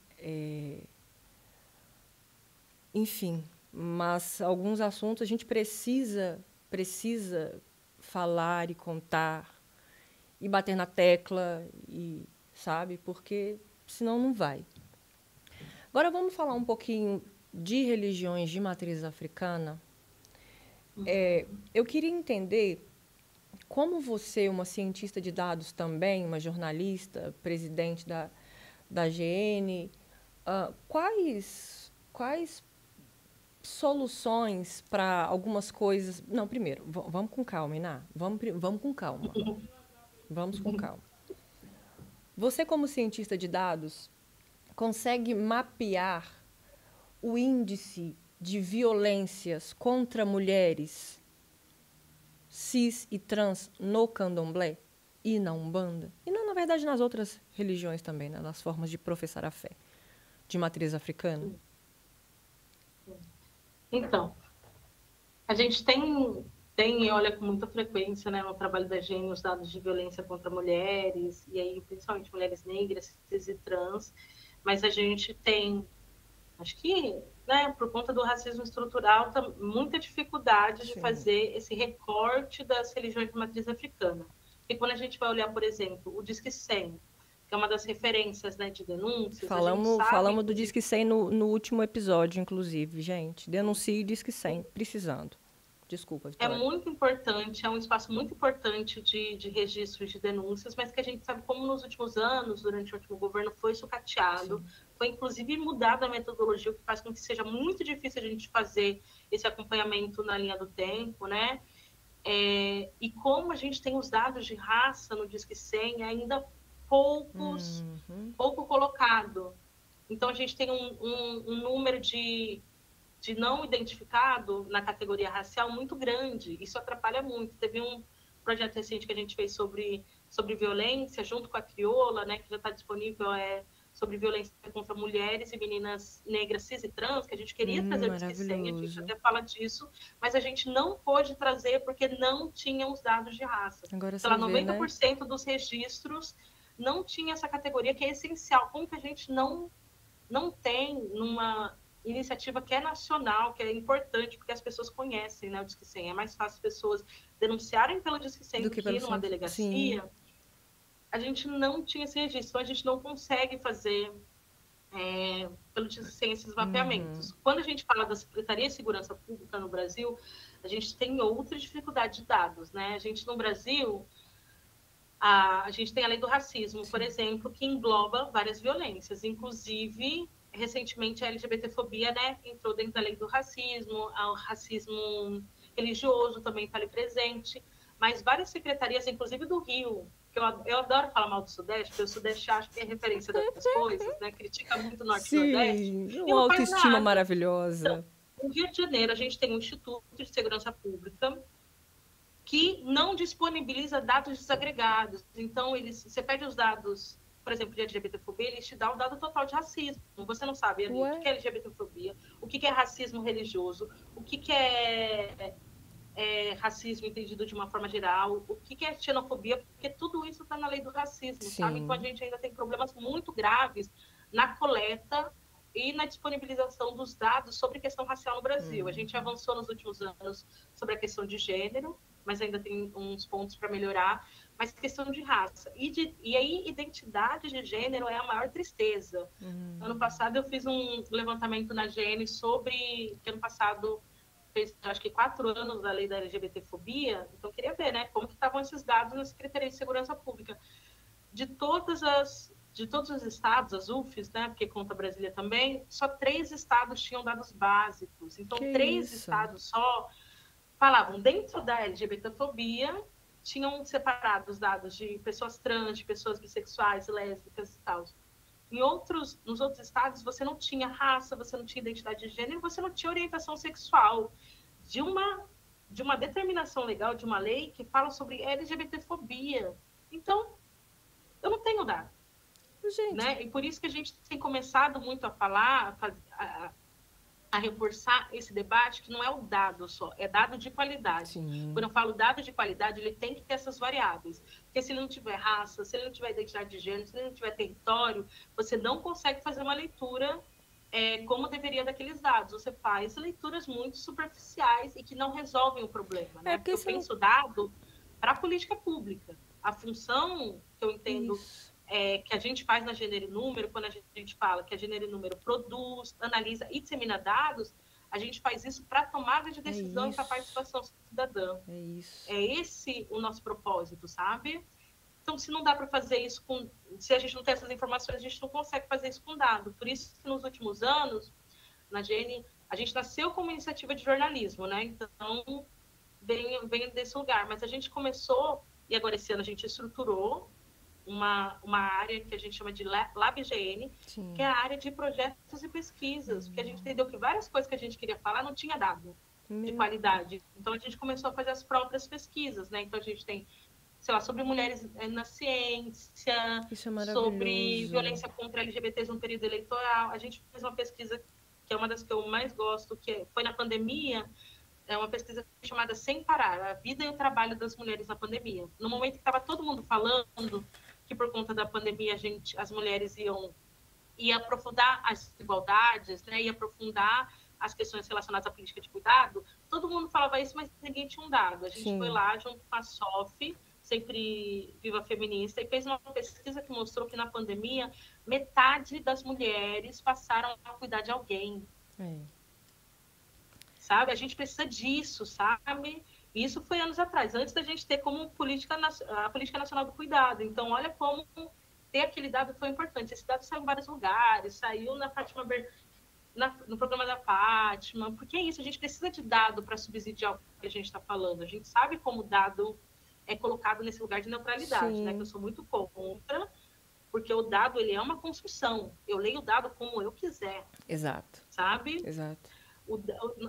Enfim, mas alguns assuntos a gente precisa falar e contar e bater na tecla, e, sabe? Porque senão não vai. Agora vamos falar um pouquinho de religiões de matriz africana. Eu queria entender como você, uma cientista de dados também, uma jornalista, presidente da GN, quais soluções para algumas coisas. Não, primeiro, vamos com calma, Iná. Vamos com calma. Vamos com calma. Você, como cientista de dados, consegue mapear o índice de violências contra mulheres cis e trans no candomblé e na Umbanda? E, não, na verdade, nas outras religiões também, né? Nas formas de professar a fé de matriz africana? Então, a gente tem olha com muita frequência, né, no trabalho da GENE, os dados de violência contra mulheres, e aí principalmente mulheres negras, cis e trans, mas a gente tem, acho que, né, por conta do racismo estrutural, tá muita dificuldade de fazer esse recorte das religiões de matriz africana. E quando a gente vai olhar, por exemplo, o Disque 100, que é uma das referências, né, de denúncias. Falamos do Disque 100 no último episódio, inclusive, gente. Denuncie o Disque 100, precisando. Desculpa, Vitória. É muito importante, é um espaço muito importante de registros de denúncias, mas que a gente sabe como nos últimos anos, durante o último governo, foi sucateado. Sim. Foi, inclusive, mudada a metodologia, o que faz com que seja muito difícil a gente fazer esse acompanhamento na linha do tempo, né? E como a gente tem os dados de raça no Disque 100, ainda pouco colocado. Então, a gente tem um número de não identificado na categoria racial muito grande. Isso atrapalha muito. Teve um projeto recente que a gente fez sobre violência, junto com a Crioula, né, que já está disponível, sobre violência contra mulheres e meninas negras, cis e trans, que a gente queria trazer o Disque 100, a gente até fala disso, mas a gente não pôde trazer porque não tinha os dados de raça. Agora sei lá, 90% né? dos registros não tinha essa categoria que é essencial. Como que a gente não tem numa iniciativa que é nacional, que é importante, porque as pessoas conhecem, né, o Disque 100. É mais fácil as pessoas denunciarem pelo Disque 100 do que numa delegacia. Sim. A gente não tinha esse registro, então a gente não consegue fazer pelo Disque 100 esses mapeamentos. Quando a gente fala da Secretaria de Segurança Pública no Brasil, a gente tem outra dificuldade de dados, né? A gente, no Brasil, a gente tem a lei do racismo, por exemplo, que engloba várias violências, inclusive, recentemente, a LGBTfobia, né, entrou dentro da lei do racismo, o racismo religioso também está ali presente, mas várias secretarias, inclusive do Rio, que eu adoro falar mal do Sudeste, porque o Sudeste acha que é referência das coisas, né, critica muito o Norte e Nordeste. Sim, uma autoestima maravilhosa. Então, no Rio de Janeiro, a gente tem um Instituto de Segurança Pública, que não disponibiliza dados desagregados. Então, você pede os dados, por exemplo, de LGBTfobia, ele te dá o dado total de racismo. Você não sabe ali, o que é LGBTfobia, o que é racismo religioso, o que é racismo entendido de uma forma geral, o que é xenofobia, porque tudo isso está na lei do racismo, sabe? Então, a gente ainda tem problemas muito graves na coleta e na disponibilização dos dados sobre questão racial no Brasil. A gente avançou nos últimos anos sobre a questão de gênero, mas ainda tem uns pontos para melhorar, mas questão de raça. E aí, identidade de gênero é a maior tristeza. Ano passado, eu fiz um levantamento na GN sobre, que ano passado fez, acho que 4 anos da lei da LGBTfobia, então eu queria ver, né, como que estavam esses dados na Secretaria de Segurança Pública. De todos os estados, as UFs, né, porque conta Brasília também, só 3 estados tinham dados básicos. Então, 3 estados só falavam dentro da LGBTfobia, tinham separado os dados de pessoas trans, de pessoas bissexuais, lésbicas e tal. Nos outros estados, você não tinha raça, você não tinha identidade de gênero, você não tinha orientação sexual. De uma determinação legal, de uma lei que fala sobre LGBTfobia. Então, eu não tenho dado. Gente. Né? E por isso que a gente tem começado muito a falar, a reforçar esse debate, que não é o dado só, é dado de qualidade. Sim. Quando eu falo dado de qualidade, ele tem que ter essas variáveis. Porque se ele não tiver raça, se ele não tiver identidade de gênero, se ele não tiver território, você não consegue fazer uma leitura como deveria daqueles dados. Você faz leituras muito superficiais e que não resolvem o problema. Né? Porque eu penso dado para a política pública. A função que eu entendo... que a gente faz na Gênero e Número, quando a gente fala que a Gênero e Número produz, analisa e dissemina dados, a gente faz isso para tomada de decisão e para participação cidadã. É isso. É esse o nosso propósito, sabe? Então, se não dá para fazer isso se a gente não tem essas informações, a gente não consegue fazer isso com dado. Por isso que nos últimos anos, na GN, A gente nasceu como iniciativa de jornalismo, né? Então, vem desse lugar. Mas a gente começou, e agora esse ano a gente estruturou uma área que a gente chama de LabGN, que é a área de projetos e pesquisas, porque a gente entendeu que várias coisas que a gente queria falar não tinha dado de qualidade. Então, a gente começou a fazer as próprias pesquisas, né? Então, a gente tem, sei lá, sobre mulheres na ciência, sobre violência contra LGBTs no período eleitoral. A gente fez uma pesquisa, que é uma das que eu mais gosto, que foi na pandemia, é uma pesquisa chamada Sem Parar, a vida e o trabalho das mulheres na pandemia. No momento que estava todo mundo falando que por conta da pandemia as mulheres iam aprofundar as desigualdades, né, ia aprofundar as questões relacionadas à política de cuidado, todo mundo falava isso, mas ninguém tinha um dado. A gente foi lá junto com a SOF, sempre Viva Feminista, e fez uma pesquisa que mostrou que na pandemia metade das mulheres passaram a cuidar de alguém. Sabe? A gente precisa disso, sabe? Isso foi anos atrás, antes da gente ter como a Política Nacional do Cuidado. Então, olha como ter aquele dado foi importante. Esse dado saiu em vários lugares, saiu no programa da Fátima, porque é isso, a gente precisa de dado para subsidiar o que a gente está falando. A gente sabe como o dado é colocado nesse lugar de neutralidade, né? Que eu sou muito contra, porque o dado, ele é uma construção. Eu leio o dado como eu quiser. Exato. Sabe? Exato.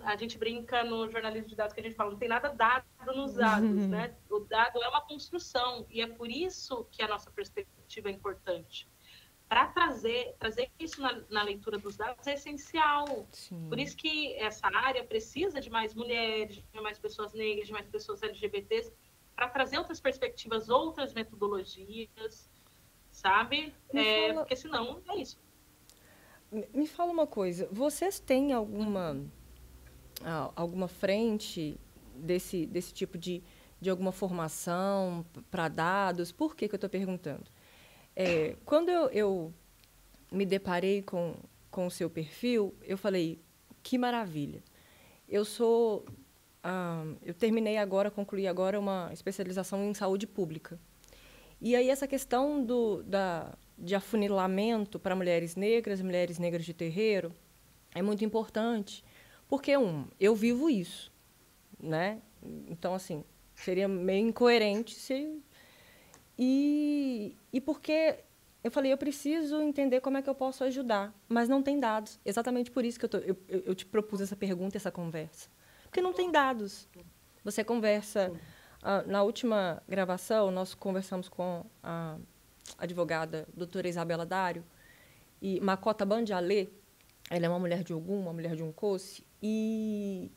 A gente brinca no jornalismo de dados que a gente fala, não tem nada dado nos dados, né? O dado é uma construção, e é por isso que a nossa perspectiva é importante. Para trazer isso na leitura dos dados é essencial. Sim. Por isso que essa área precisa de mais mulheres, de mais pessoas negras, de mais pessoas LGBTs, para trazer outras perspectivas, outras metodologias, sabe? Porque senão é isso. Me fala uma coisa, vocês têm alguma frente desse tipo de alguma formação para dados? Por que eu estou perguntando? Quando eu me deparei com o seu perfil, eu falei, que maravilha. Eu concluí agora uma especialização em saúde pública. E aí essa questão de afunilamento para mulheres negras de terreiro, é muito importante, porque, eu vivo isso, né? Então, assim, seria meio incoerente se... E porque eu falei, eu preciso entender como é que eu posso ajudar, mas não tem dados. Exatamente por isso que eu te propus essa pergunta, essa conversa. Porque não tem dados. Você conversa... na última gravação, nós conversamos com a advogada doutora Isabela Dário e Makota Bandialé, ela é uma mulher de Ogum, uma mulher de Uncoce, e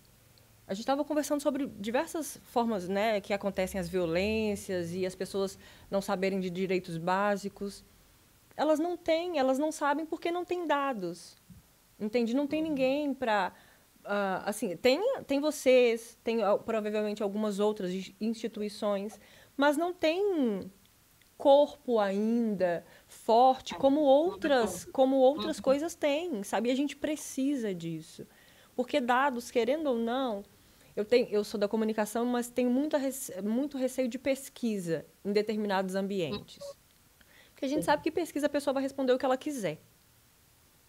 a gente estava conversando sobre diversas formas, né, que acontecem as violências e as pessoas não saberem de direitos básicos. Elas não sabem porque não tem dados, entende? Não tem ninguém para... assim, tem vocês, tem provavelmente algumas outras instituições, mas não tem corpo ainda forte como outras coisas têm, sabe? E a gente precisa disso. Porque dados, querendo ou não, eu sou da comunicação, mas tenho muito receio de pesquisa em determinados ambientes. Porque a gente sabe que pesquisa a pessoa vai responder o que ela quiser.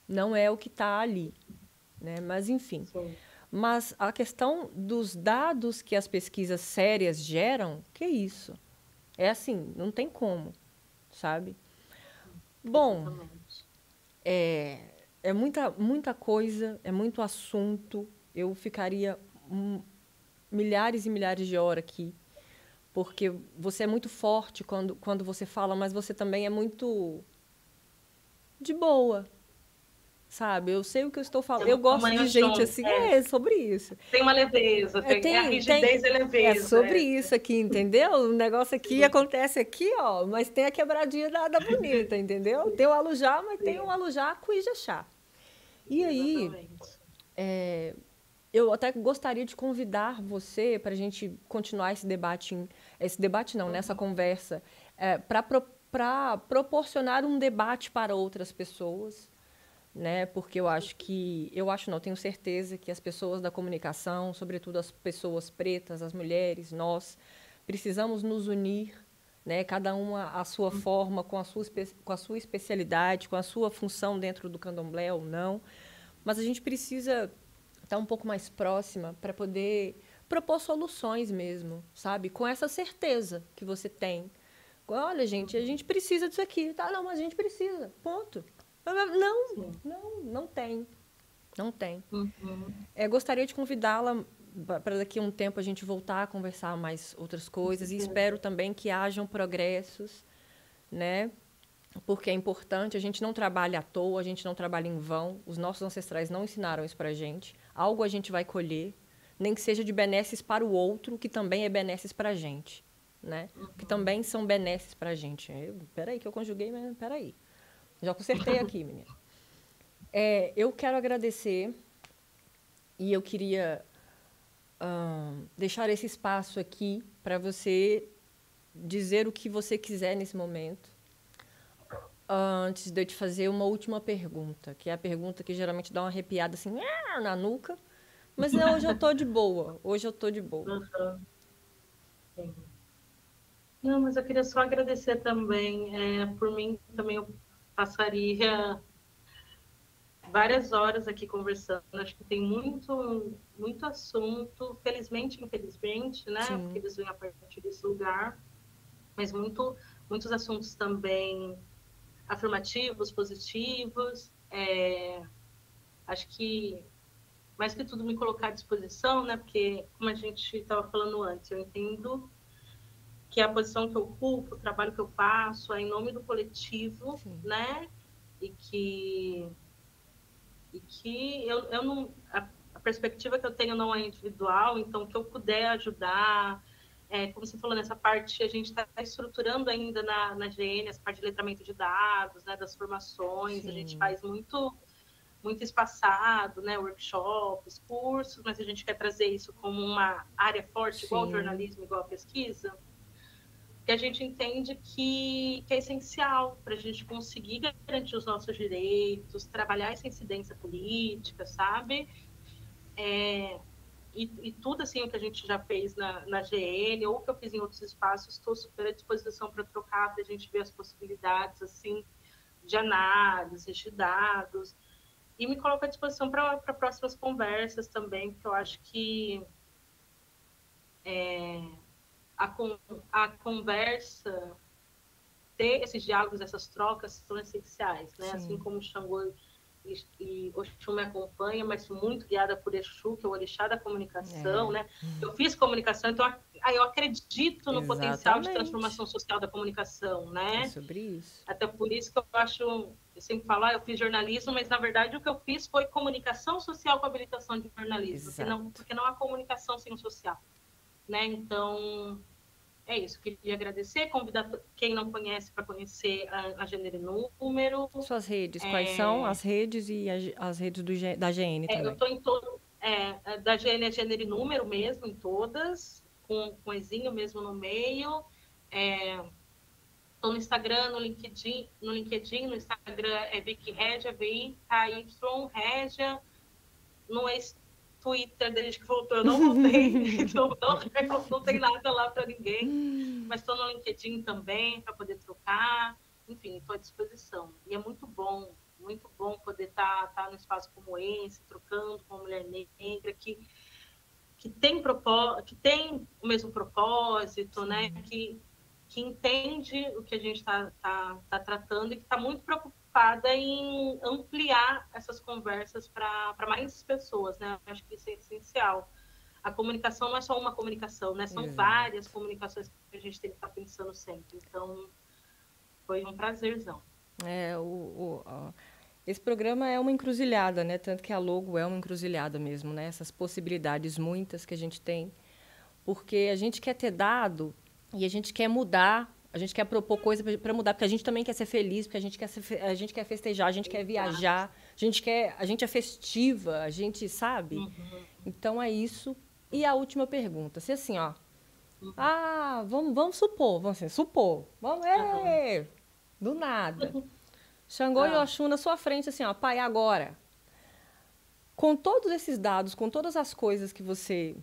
Não é o que está ali. Né? Mas, enfim. Sim. Mas a questão dos dados que as pesquisas sérias geram, que é isso? É assim, não tem como, sabe? Bom, é muita coisa, é muito assunto. Eu ficaria milhares e milhares de horas aqui, porque você é muito forte quando você fala, mas você também é muito de boa. Sabe? Eu sei o que eu estou falando. Eu gosto de gente assim. É sobre isso. Tem uma leveza, tem a rigidez e leveza. É sobre isso aqui, entendeu? O negócio aqui acontece aqui, ó, mas tem a quebradinha da bonita, entendeu? Tem o alujá, mas tem o alujá cuijachá. E aí, eu até gostaria de convidar você para a gente continuar esse debate nessa conversa, para proporcionar um debate para outras pessoas, né? Porque tenho certeza que as pessoas da comunicação, sobretudo as pessoas pretas, as mulheres, nós precisamos nos unir, né? Cada uma à sua forma, com a sua especialidade, com a sua função dentro do candomblé ou não, mas a gente precisa estar um pouco mais próxima para poder propor soluções mesmo, sabe? Com essa certeza que você tem. Olha, gente, a gente precisa disso aqui. Tá, não, mas a gente precisa. Ponto. Não, Sim. não tem. Não tem. Uhum. Gostaria de convidá-la para daqui a um tempo a gente voltar a conversar mais outras coisas. E espero também que hajam progressos, né? Porque é importante, a gente não trabalha à toa, a gente não trabalha em vão. Os nossos ancestrais não ensinaram isso para a gente. Algo a gente vai colher, nem que seja de benesses para o outro, que também é benesses para a gente, né? Que também são benesses para a gente. Peraí que eu conjuguei, mas peraí. Já consertei aqui, menina. Eu quero agradecer e eu queria deixar esse espaço aqui para você dizer o que você quiser nesse momento. Antes de eu te fazer uma última pergunta, que é a pergunta que geralmente dá uma arrepiada assim na nuca, mas hoje eu tô de boa. Hoje eu tô de boa. Uhum. Sim. Não, mas eu queria só agradecer também. Por mim, também eu passaria várias horas aqui conversando. Acho que tem muito assunto, felizmente, infelizmente, né? Sim. Porque eles vêm a partir desse lugar, mas muitos assuntos também afirmativos, positivos. Acho que, mais que tudo, me colocar à disposição, né? Porque, como a gente estava falando antes, eu entendo que a posição que eu ocupo, o trabalho que eu faço é em nome do coletivo, Sim. né? E que eu não... A perspectiva que eu tenho não é individual, então, que eu puder ajudar... como você falou, nessa parte, a gente está estruturando ainda na GN, essa parte de letramento de dados, né, das formações, Sim. a gente faz muito espaçado, né, workshops, cursos, mas a gente quer trazer isso como uma área forte, igual o jornalismo, igual a pesquisa, que a gente entende que é essencial para a gente conseguir garantir os nossos direitos, trabalhar essa incidência política, sabe? E tudo assim o que a gente já fez na GN, ou que eu fiz em outros espaços, estou super à disposição para trocar, para a gente ver as possibilidades assim, de análise, de dados, e me coloco à disposição para próximas conversas também, porque eu acho que a conversa, ter esses diálogos, essas trocas são essenciais, né? Sim. Assim como o Xangô e Oxum me acompanha, mas muito guiada por Exu, que é o orixá da comunicação, né? Eu fiz comunicação, então eu acredito no potencial de transformação social da comunicação, né? É sobre isso. Até por isso que eu acho, eu sempre falo, eu fiz jornalismo, mas na verdade o que eu fiz foi comunicação social com habilitação de jornalismo, porque não há comunicação sem o social, né? Então, é isso, queria agradecer, convidar quem não conhece para conhecer a Gênero e Número. Suas redes, quais são as redes e as redes da GN também? Eu estou em todo, da GN é Gênero e Número mesmo, em todas, com Ezinho mesmo no meio. Estou no Instagram, no LinkedIn, no Instagram é Vicky Regia, VIKY Regia, no Twitter, desde que voltou, eu não voltei, então não tem nada lá para ninguém, mas estou no LinkedIn também, para poder trocar, enfim, estou à disposição. E é muito bom poder estar num espaço como esse, trocando com uma mulher negra que tem o mesmo propósito, né? Que entende o que a gente está tratando e que está muito preocupada em ampliar essas conversas para mais pessoas, né? Eu acho que isso é essencial. A comunicação não é só uma comunicação, né? São várias comunicações que a gente tem que estar pensando sempre. Então, foi um prazerzão. Esse programa é uma encruzilhada, né? Tanto que a logo é uma encruzilhada mesmo, né? Essas possibilidades muitas que a gente tem. Porque a gente quer ter dado e a gente quer mudar, a gente quer propor coisa para mudar, porque a gente também quer ser feliz, porque a gente quer festejar, a gente quer viajar, a gente é festiva, a gente sabe. Então é isso. E a última pergunta, se assim, ó, vamos supor, do nada. Xangô e Oxum na sua frente, assim, ó, pai, agora. Com todos esses dados, com todas as coisas que você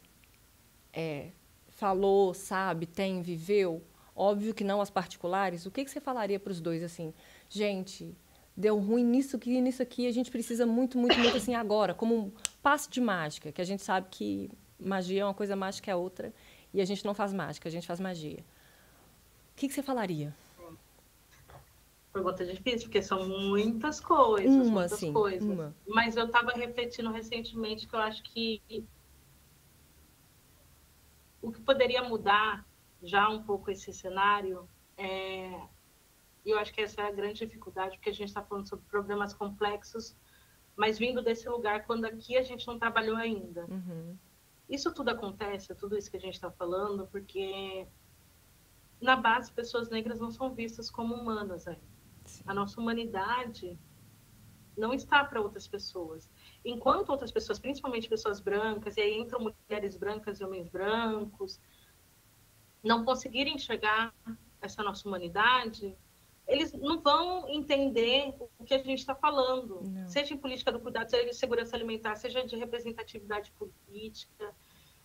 falou, sabe, viveu, óbvio que não as particulares, o que você falaria para os dois, assim, gente, deu ruim nisso aqui, a gente precisa muito, muito, muito assim agora, como um passe de mágica, que a gente sabe que magia é uma coisa, mágica é outra, e a gente não faz mágica, a gente faz magia. O que você falaria? Pergunta difícil, porque são muitas coisas, muitas Sim, coisas. uma. Mas eu estava refletindo recentemente que eu acho que o que poderia mudar já um pouco esse cenário e eu acho que essa é a grande dificuldade, porque a gente está falando sobre problemas complexos, mas vindo desse lugar quando aqui a gente não trabalhou ainda. Isso tudo acontece, tudo isso que a gente está falando, porque na base pessoas negras não são vistas como humanas ainda. A nossa humanidade não está para outras pessoas. Enquanto outras pessoas, principalmente pessoas brancas, e aí entram mulheres brancas e homens brancos, não conseguirem enxergar essa nossa humanidade, eles não vão entender o que a gente está falando. Não. Seja em política do cuidado, seja de segurança alimentar, seja de representatividade política.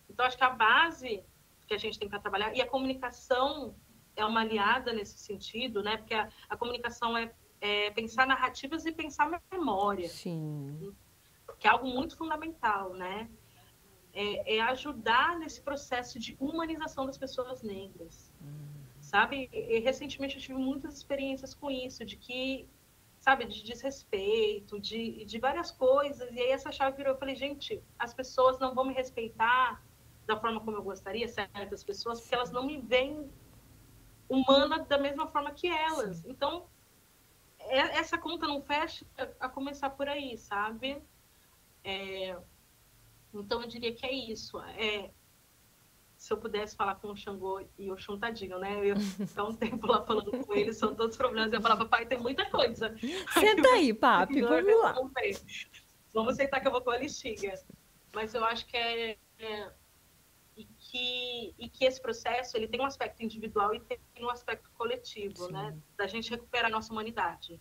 Então, acho que a base que a gente tem para trabalhar, e a comunicação é uma aliada nesse sentido, né? Porque a comunicação é pensar narrativas e pensar memória. Sim. Que é algo muito fundamental, né? É ajudar nesse processo de humanização das pessoas negras. Sabe? E recentemente eu tive muitas experiências com isso, de que, sabe, de desrespeito, de várias coisas. E aí essa chave virou, eu falei, gente, as pessoas não vão me respeitar da forma como eu gostaria, certas pessoas, porque elas não me veem humana da mesma forma que elas. Sim. Então, essa conta não fecha a começar por aí, sabe? Então, eu diria que é isso. Se eu pudesse falar com o Xangô e o Oxum, tadinho, né? Eu ia ficar um tempo lá falando com eles, são todos os problemas. Eu falava, pai, tem muita coisa. Senta aí, papi, vamos lá. Vamos aceitar que eu vou com a listinha. Mas eu acho que e que esse processo ele tem um aspecto individual e tem um aspecto coletivo, sim, né? Da gente recuperar a nossa humanidade.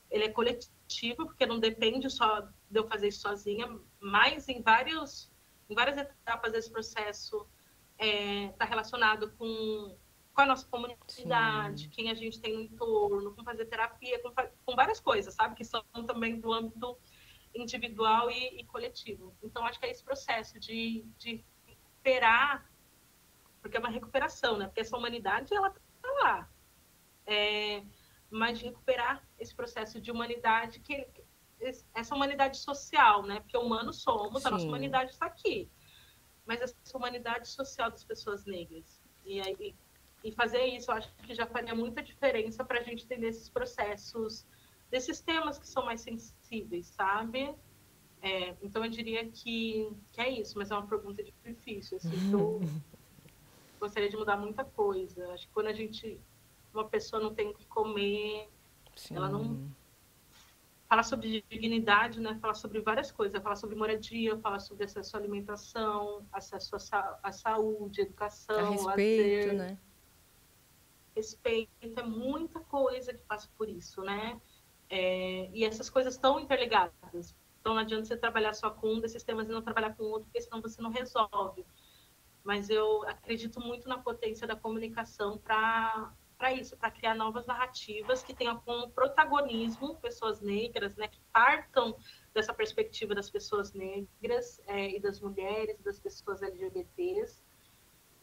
Ele é coletivo, porque não depende só de eu fazer isso sozinha, mas em várias etapas desse processo está relacionado com a nossa comunidade, sim, quem a gente tem no entorno, com fazer terapia, com várias coisas, sabe? Que são também do âmbito individual e coletivo. Então, acho que é esse processo de recuperar, porque é uma recuperação, né? Porque essa humanidade, ela está lá. Mas de recuperar esse processo de humanidade, essa humanidade social, né? Porque humanos somos, sim, a nossa humanidade está aqui. Mas essa humanidade social das pessoas negras. E fazer isso, eu acho que já faria muita diferença para a gente entender esses processos, desses temas que são mais sensíveis, sabe? Então, eu diria que é isso, mas é uma pergunta difícil, assim, que eu gostaria de mudar muita coisa. Acho que quando uma pessoa não tem o que comer, sim, ela não... Fala sobre dignidade, né? Fala sobre várias coisas. Fala sobre moradia, fala sobre acesso à alimentação, acesso à saúde, educação, respeito, lazer, né? Respeito, é muita coisa que passa por isso, né? E essas coisas estão interligadas. Então, não adianta você trabalhar só com um desses temas e não trabalhar com outro, porque senão você não resolve. Mas eu acredito muito na potência da comunicação para isso, para criar novas narrativas que tenham como protagonismo pessoas negras, né, que partam dessa perspectiva das pessoas negras e das mulheres, das pessoas LGBTs,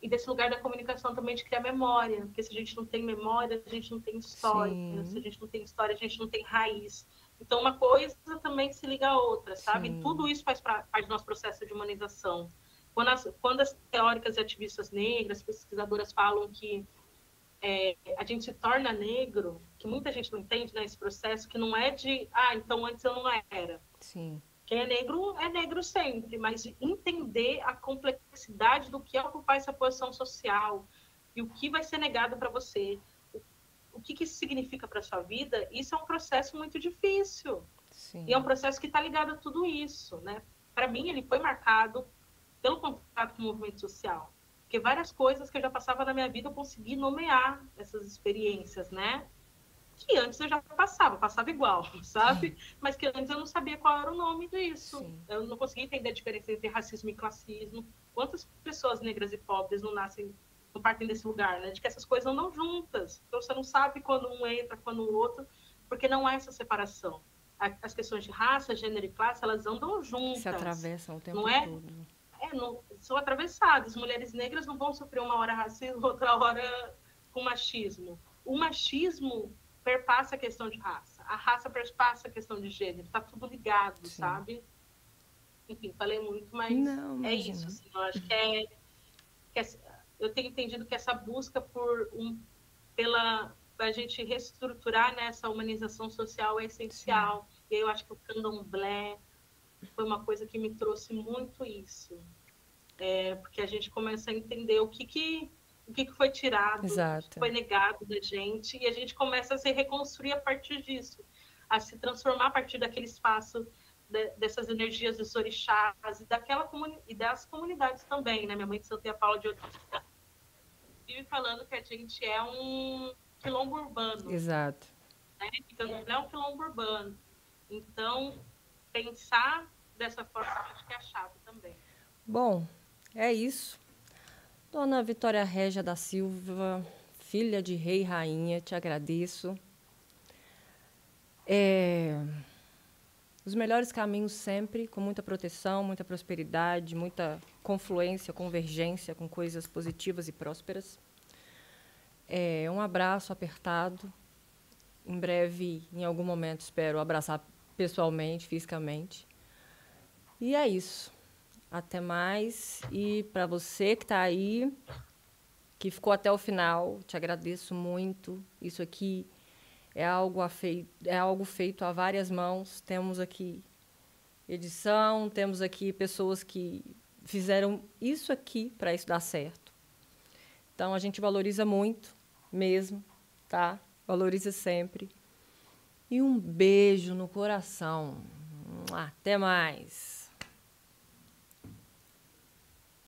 e desse lugar da comunicação também de criar memória, porque se a gente não tem memória, a gente não tem história, sim, se a gente não tem história, a gente não tem raiz. Então, uma coisa também se liga à outra, sabe? Sim. Tudo isso faz parte do nosso processo de humanização. Quando as teóricas e ativistas negras, pesquisadoras falam que a gente se torna negro, que muita gente não entende, né, esse processo, que não é de, então antes eu não era. Sim. Quem é negro sempre, mas de entender a complexidade do que ocupar essa posição social e o que vai ser negado para você, o que isso significa para a sua vida, isso é um processo muito difícil. Sim. E é um processo que está ligado a tudo isso, né? Para mim, ele foi marcado pelo contato com o movimento social. Porque várias coisas que eu já passava na minha vida, eu consegui nomear essas experiências, né? Que antes eu já passava igual, sabe? Mas que antes eu não sabia qual era o nome disso. Sim. Eu não conseguia entender a diferença entre racismo e classismo. Quantas pessoas negras e pobres não partem desse lugar, né? De que essas coisas andam juntas. Então você não sabe quando um entra, quando o outro. porque não há essa separação. As questões de raça, gênero e classe, elas andam juntas. Se atravessam o tempo não é? todo. São atravessadas. Mulheres negras não vão sofrer uma hora racismo, outra hora com machismo. O machismo perpassa a questão de raça. A raça perpassa a questão de gênero. Está tudo ligado, Sim. sabe? Enfim, falei muito, mas não, é isso. Assim, eu acho que eu tenho entendido que essa busca pela a gente reestruturar, né, essa humanização social é essencial. Sim. E aí eu acho que o candomblé foi uma coisa que me trouxe muito isso. Porque a gente começa a entender o que foi tirado, Exato. o que foi negado da gente, e a gente começa a se reconstruir a partir disso, a se transformar a partir daquele espaço, dessas energias dos orixás e das comunidades também, né? Minha mãe de Santa Ia Paula de Ouro vive falando que a gente é um quilombo urbano. Exato. Né? Então, não é um quilombo urbano. Então, pensar dessa forma, acho que é a chave também. Bom, é isso. Dona Vitória Régia da Silva, filha de rei e rainha, te agradeço. Os melhores caminhos sempre, com muita proteção, muita prosperidade, muita confluência, convergência com coisas positivas e prósperas. Um abraço apertado. Em breve, em algum momento, espero abraçar pessoalmente, fisicamente. E é isso. Até mais. E para você que está aí, que ficou até o final, te agradeço muito. Isso aqui é algo feito a várias mãos. Temos aqui edição, temos aqui pessoas que fizeram isso aqui para isso dar certo. Então, a gente valoriza muito mesmo, tá? Valoriza sempre. E um beijo no coração. Até mais.